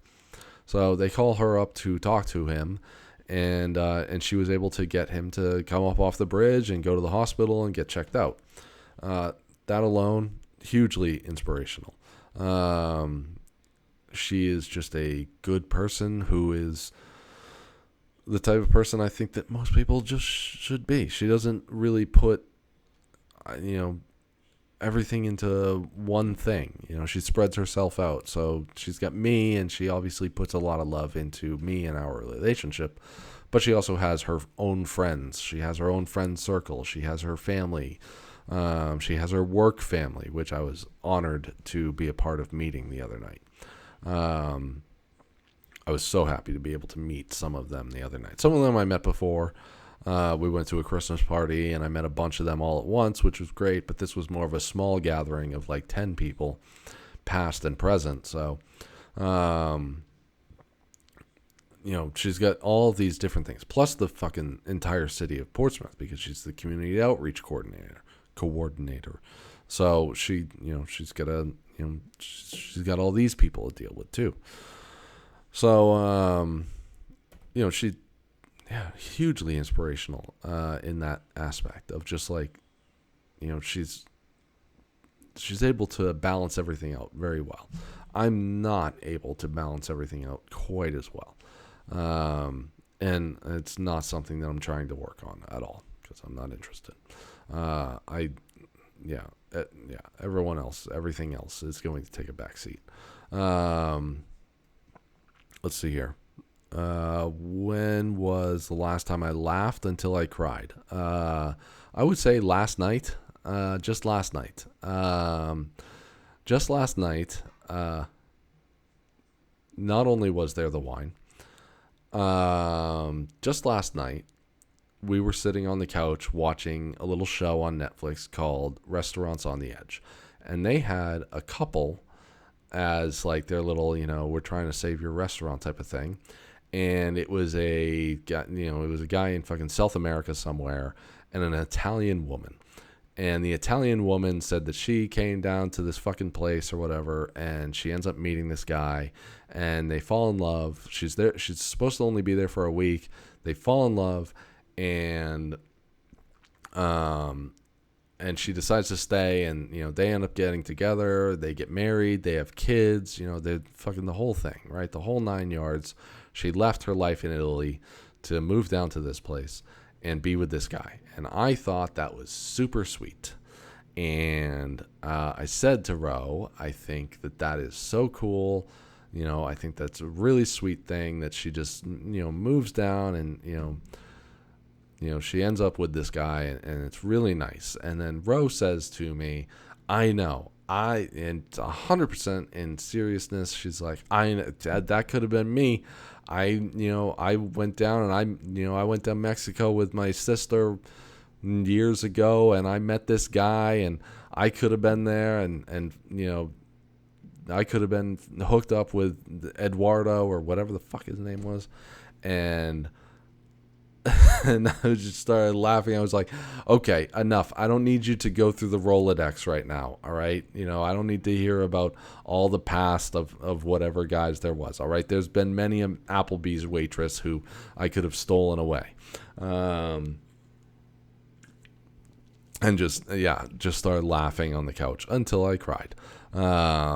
So they call her up to talk to him, and she was able to get him to come up off the bridge and go to the hospital and get checked out. That alone, hugely inspirational. She is just a good person who is the type of person I think that most people just should be. She doesn't really put, everything into one thing. She spreads herself out. So she's got me, and she obviously puts a lot of love into me and our relationship. But she also has her own friends. She has her own friend circle. She has her family. She has her work family, which I was honored to be a part of meeting the other night. I was so happy to be able to meet some of them the other night. Some of them I met before. We went to a Christmas party, and I met a bunch of them all at once, which was great. But this was more of a small gathering of like 10 people, past and present. So, she's got all of these different things, plus the fucking entire city of Portsmouth, because she's the community outreach coordinator. So she's got she's got all these people to deal with too. So, she, hugely inspirational in that aspect of just like, she's able to balance everything out very well. I'm not able to balance everything out quite as well. And it's not something that I'm trying to work on at all because I'm not interested. Everything else is going to take a back seat. Let's see here. When was the last time I laughed until I cried? I would say last night. Just last night. Not only was there the wine, just last night, we were sitting on the couch watching a little show on Netflix called Restaurants on the Edge. And they had a couple as like their little, we're trying to save your restaurant type of thing. And it was a guy in fucking South America somewhere and an Italian woman. And the Italian woman said that she came down to this fucking place or whatever, and she ends up meeting this guy, and they fall in love. She's there. She's supposed to only be there for a week. They fall in love, and she decides to stay, and they end up getting together. They get married. They have kids. They're fucking the whole thing, right? The whole 9 yards. She left her life in Italy to move down to this place and be with this guy. And I thought that was super sweet. And I said to Ro, I think that is so cool. I think that's a really sweet thing that she just, moves down and, she ends up with this guy and it's really nice. And then Ro says to me, I know. And 100% in seriousness, she's like, that could have been me. I went down and I went to Mexico with my sister years ago, and I met this guy, and I could have been there, and I could have been hooked up with Eduardo or whatever the fuck his name was, and I just started laughing. I was like, okay, enough. I don't need you to go through the Rolodex right now, all right? I don't need to hear about all the past of whatever guys there was, all right? There's been many an Applebee's waitress who I could have stolen away. And just started laughing on the couch until I cried. But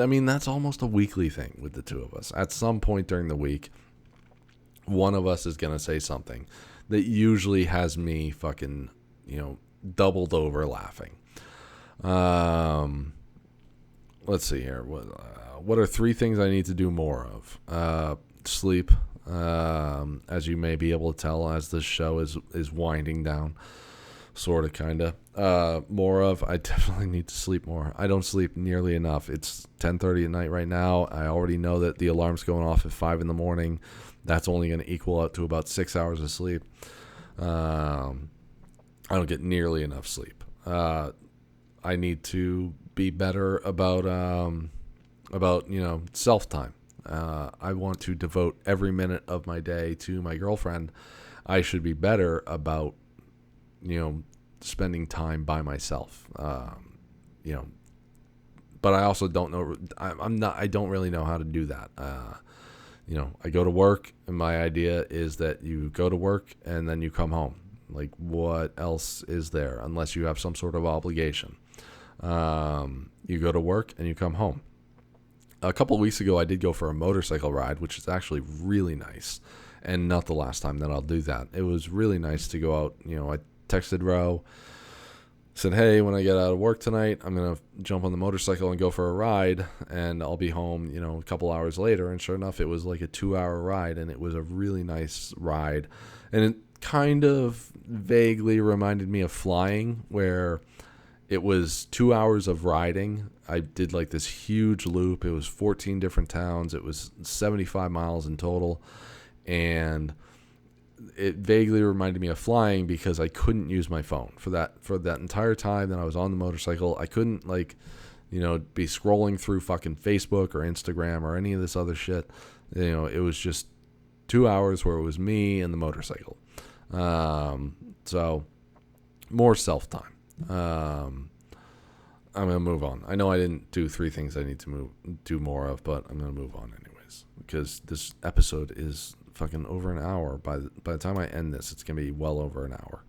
I mean, that's almost a weekly thing with the two of us. At some point during the week, one of us is going to say something that usually has me fucking, doubled over laughing. Let's see here. What are 3 things I need to do more of? Sleep, as you may be able to tell as this show is winding down, sort of, kind of. More of, I definitely need to sleep more. I don't sleep nearly enough. It's 10:30 at night right now. I already know that the alarm's going off at 5 in the morning. That's only going to equal out to about 6 hours of sleep. I don't get nearly enough sleep. I need to be better about self-time. I want to devote every minute of my day to my girlfriend. I should be better about, spending time by myself. But I also don't know. I don't really know how to do that. I go to work, and my idea is that you go to work and then you come home. Like, what else is there unless you have some sort of obligation? You go to work and you come home. A couple of weeks ago, I did go for a motorcycle ride, which is actually really nice, and not the last time that I'll do that. It was really nice to go out. I texted Ro, said, hey, when I get out of work tonight, I'm going to jump on the motorcycle and go for a ride, and I'll be home, a couple hours later. And sure enough, it was like a 2-hour ride, and it was a really nice ride. And it kind of vaguely reminded me of flying, where it was 2 hours of riding. I did like this huge loop. It was 14 different towns. It was 75 miles in total. And it vaguely reminded me of flying because I couldn't use my phone for that entire time that I was on the motorcycle. I couldn't be scrolling through fucking Facebook or Instagram or any of this other shit. It was just 2 hours where it was me and the motorcycle. So more self-time. I'm going to move on. I know I didn't do 3 things I need to do more of, but I'm going to move on anyways, because this episode is fucking over an hour. By the time I end this, it's going to be well over an hour.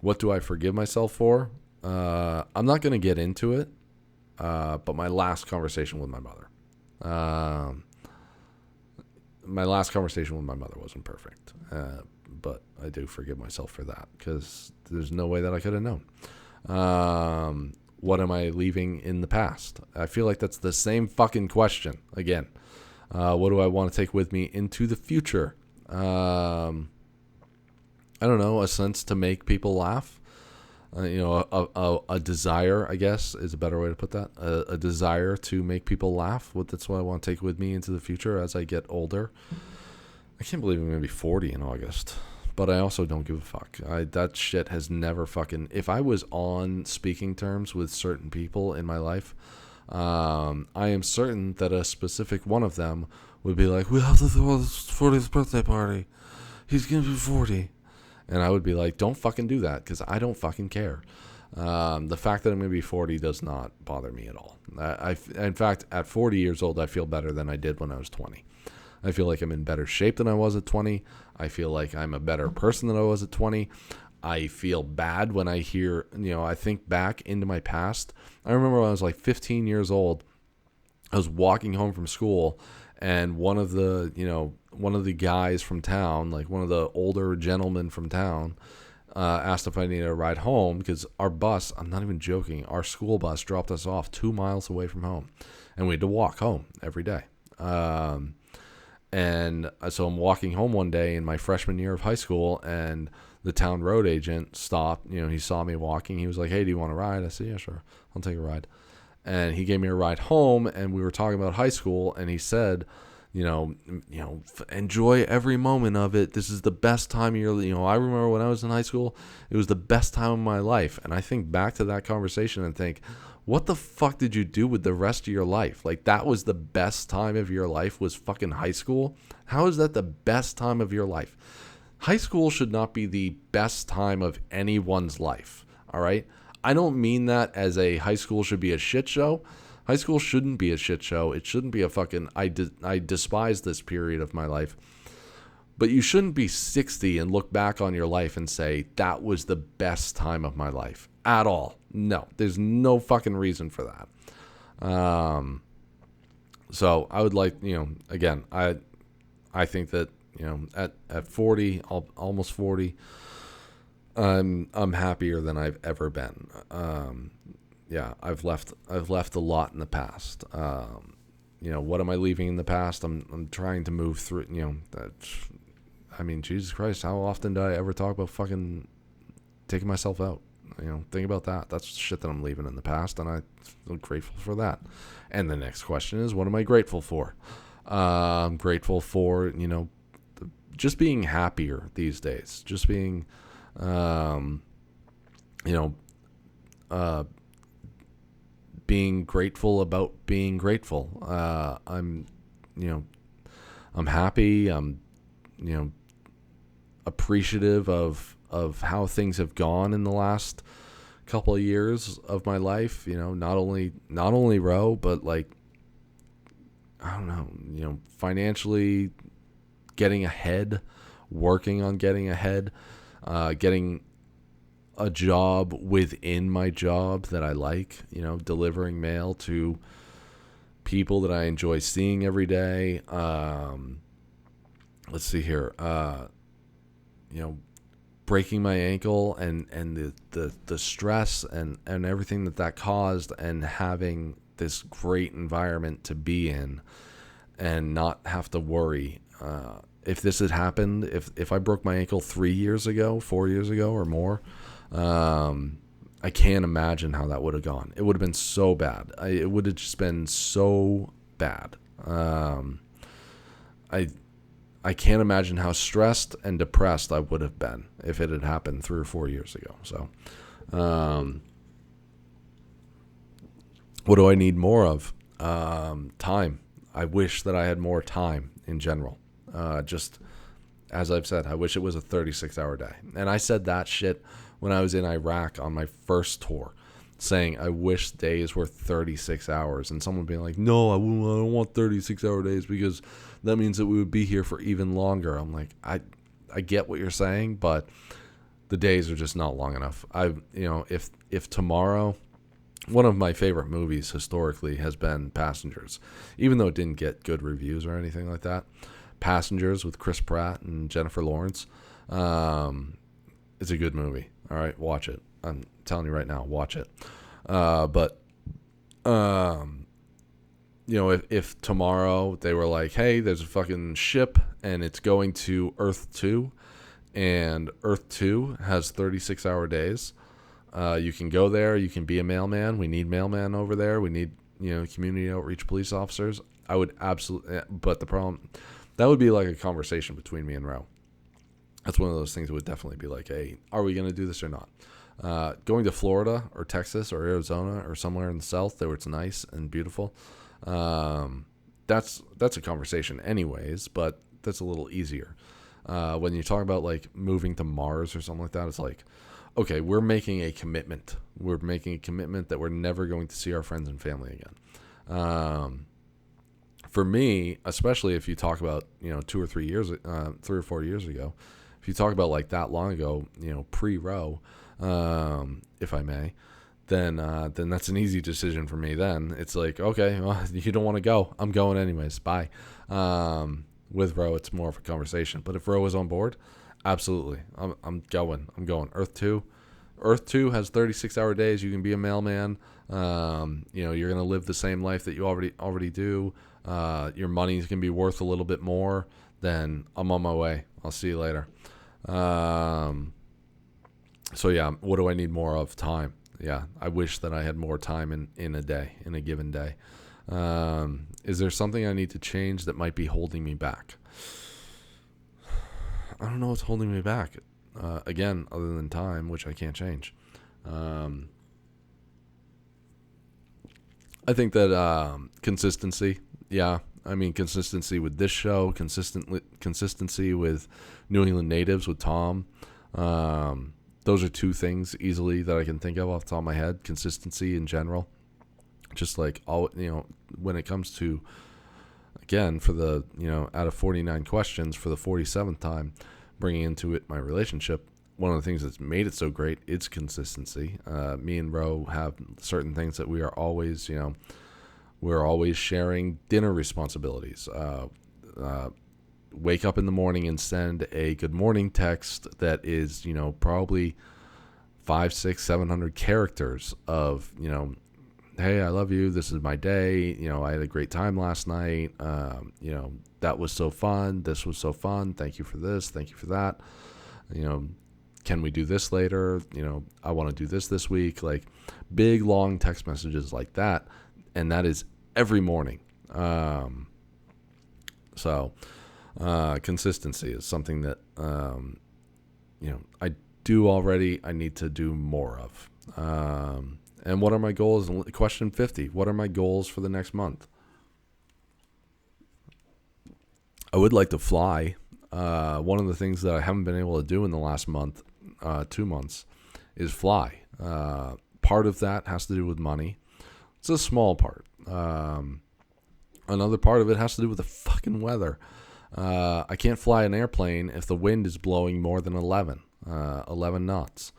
What do I forgive myself for? I'm not going to get into it, but my last conversation with my mother. My last conversation with my mother wasn't perfect, but I do forgive myself for that because there's no way that I could have known. What am I leaving in the past? I feel like that's the same fucking question again. What do I want to take with me into the future? I don't know, a sense to make people laugh. A desire, I guess, is a better way to put that. A desire to make people laugh. That's what I want to take with me into the future as I get older. I can't believe I'm going to be 40 in August. But I also don't give a fuck. That shit has never fucking... If I was on speaking terms with certain people in my life, I am certain that a specific one of them would be like, we have to throw his 40th birthday party. He's going to be 40. And I would be like, don't fucking do that, because I don't fucking care. The fact that I'm going to be 40 does not bother me at all. In fact, at 40 years old, I feel better than I did when I was 20. I feel like I'm in better shape than I was at 20. I feel like I'm a better person than I was at 20. I feel bad when I hear, I think back into my past. I remember when I was like 15 years old, I was walking home from school, and one of the guys from town, like one of the older gentlemen from town, asked if I needed a ride home, because our bus, I'm not even joking, our school bus dropped us off 2 miles away from home, and we had to walk home every day. And so I'm walking home one day in my freshman year of high school, and the town road agent stopped. He saw me walking. He was like, hey, do you want a ride? I said, yeah, sure. I'll take a ride. And he gave me a ride home, and we were talking about high school, and he said, enjoy every moment of it. This is the best time of your, I remember when I was in high school, it was the best time of my life. And I think back to that conversation and think, what the fuck did you do with the rest of your life? Like, that was the best time of your life, was fucking high school? How is that the best time of your life? High school should not be the best time of anyone's life, all right? I don't mean that as a high school should be a shit show. High school shouldn't be a shit show. It shouldn't be a fucking... I despise this period of my life. But you shouldn't be 60 and look back on your life and say, that was the best time of my life. At all. No. There's no fucking reason for that. So I would like, again, I think that, at 40, almost 40, I'm happier than I've ever been. Yeah, I've left a lot in the past. What am I leaving in the past? I'm trying to move through. Jesus Christ, how often do I ever talk about fucking taking myself out? Think about that. That's shit that I'm leaving in the past, and I feel grateful for that. And the next question is, what am I grateful for? I'm grateful for, just being happier these days. Just being, being grateful about being grateful. I'm happy. I'm, appreciative of how things have gone in the last couple of years of my life. Not only Roe, but like, I don't know, financially getting ahead, working on getting ahead, getting a job within my job that I like, delivering mail to people that I enjoy seeing every day. Let's see here. Breaking my ankle and the stress and everything that caused, and having this great environment to be in and not have to worry. If this had happened, if I broke my ankle 3 years ago, 4 years ago or more, I can't imagine how that would have gone. It would have been so bad. It would have just been so bad. I can't imagine how stressed and depressed I would have been if it had happened 3 or 4 years ago. So, what do I need more of? Time. I wish that I had more time in general. Just as I've said, I wish it was a 36-hour day. And I said that shit when I was in Iraq on my first tour, saying I wish days were 36 hours. And someone being like, no, I don't want 36-hour days because that means that we would be here for even longer. I'm like, I get what you're saying, but the days are just not long enough. If tomorrow, one of my favorite movies historically has been Passengers, even though it didn't get good reviews or anything like that. Passengers with Chris Pratt and Jennifer Lawrence. It's a good movie. All right, watch it. I'm telling you right now, watch it. If tomorrow they were like, hey, there's a fucking ship and it's going to Earth 2, and Earth 2 has 36-hour days. You can go there. You can be a mailman. We need mailman over there. We need, community outreach police officers. I would absolutely, but the problem, that would be like a conversation between me and Ro. That's one of those things that would definitely be like, hey, are we going to do this or not? Going to Florida or Texas or Arizona or somewhere in the South where it's nice and beautiful, that's a conversation anyways, but that's a little easier. When you talk about like moving to Mars or something like that, it's like, okay, we're making a commitment. We're making a commitment that we're never going to see our friends and family again. For me, especially if you talk about, 3 or 4 years ago, if you talk about like that long ago, pre-Roe, if I may, then that's an easy decision for me. Then it's like, okay, well, you don't want to go. I'm going anyways. Bye. With Roe, it's more of a conversation. But if Roe is on board, absolutely, I'm going. I'm going. Earth 2 has 36-hour days. You can be a mailman. You're gonna live the same life that you already do. Your money's gonna be worth a little bit more. Then I'm on my way. I'll see you later. So yeah, what do I need more of? Time. Yeah, I wish that I had more time in a day, in a given day. Is there something I need to change that might be holding me back? I don't know what's holding me back. Again, other than time, which I can't change. I think that consistency. Yeah, I mean consistency with this show, consistency with New England Natives with Tom. Those are two things easily that I can think of off the top of my head. Consistency in general, just like all when it comes to, again, for the out of 49 questions for the 47th time, bringing into it my relationship. One of the things that's made it so great is consistency. Me and Ro have certain things that we are always We're always sharing dinner responsibilities. Wake up in the morning and send a good morning text that is, probably 500, 600, 700 characters of, hey, I love you. This is my day. I had a great time last night. That was so fun. This was so fun. Thank you for this. Thank you for that. Can we do this later? I want to do this week. Like big, long text messages like that. And that is every morning. Consistency is something that, I do already. I need to do more of. And what are my goals? Question 50. What are my goals for the next month? I would like to fly. One of the things that I haven't been able to do in the last month, 2 months, is fly. Part of that has to do with money. It's a small part. Another part of it has to do with the fucking weather. I can't fly an airplane if the wind is blowing more than 11 knots.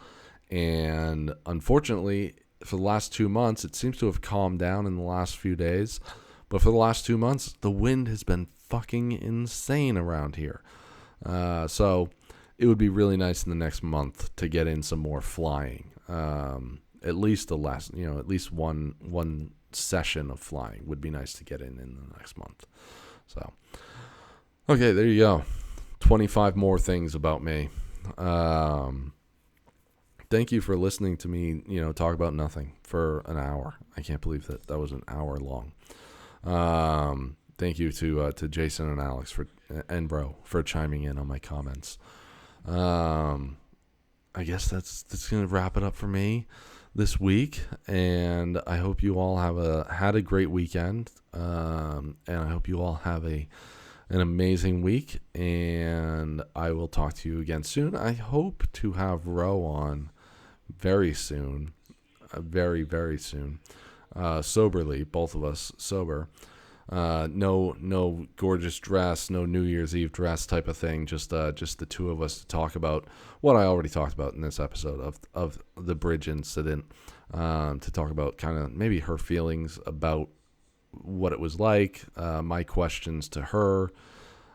And unfortunately, for the last 2 months, it seems to have calmed down in the last few days. But for the last 2 months, the wind has been fucking insane around here. So it would be really nice in the next month to get in some more flying. At least at least one session of flying would be nice to get in the next month. So, okay, there you go. 25 more things about me. Thank you for listening to me, talk about nothing for an hour. I can't believe that was an hour long. Thank you to Jason and Alex and Bro for chiming in on my comments. I guess that's going to wrap it up for me this week, and I hope you all had a great weekend, and I hope you all have an amazing week, and I will talk to you again soon. I hope to have Ro on very soon, very, very soon, soberly, both of us sober. No gorgeous dress, no New Year's Eve dress type of thing. Just the two of us to talk about what I already talked about in this episode of the bridge incident. To talk about kind of maybe her feelings about what it was like, my questions to her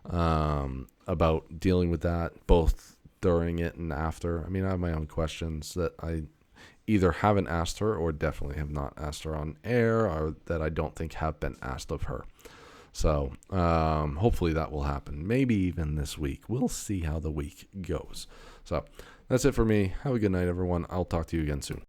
about dealing with that, both during it and after. I mean, I have my own questions that I either haven't asked her or definitely have not asked her on air, or that I don't think have been asked of her. So hopefully that will happen. Maybe even this week. We'll see how the week goes. So that's it for me. Have a good night, everyone. I'll talk to you again soon.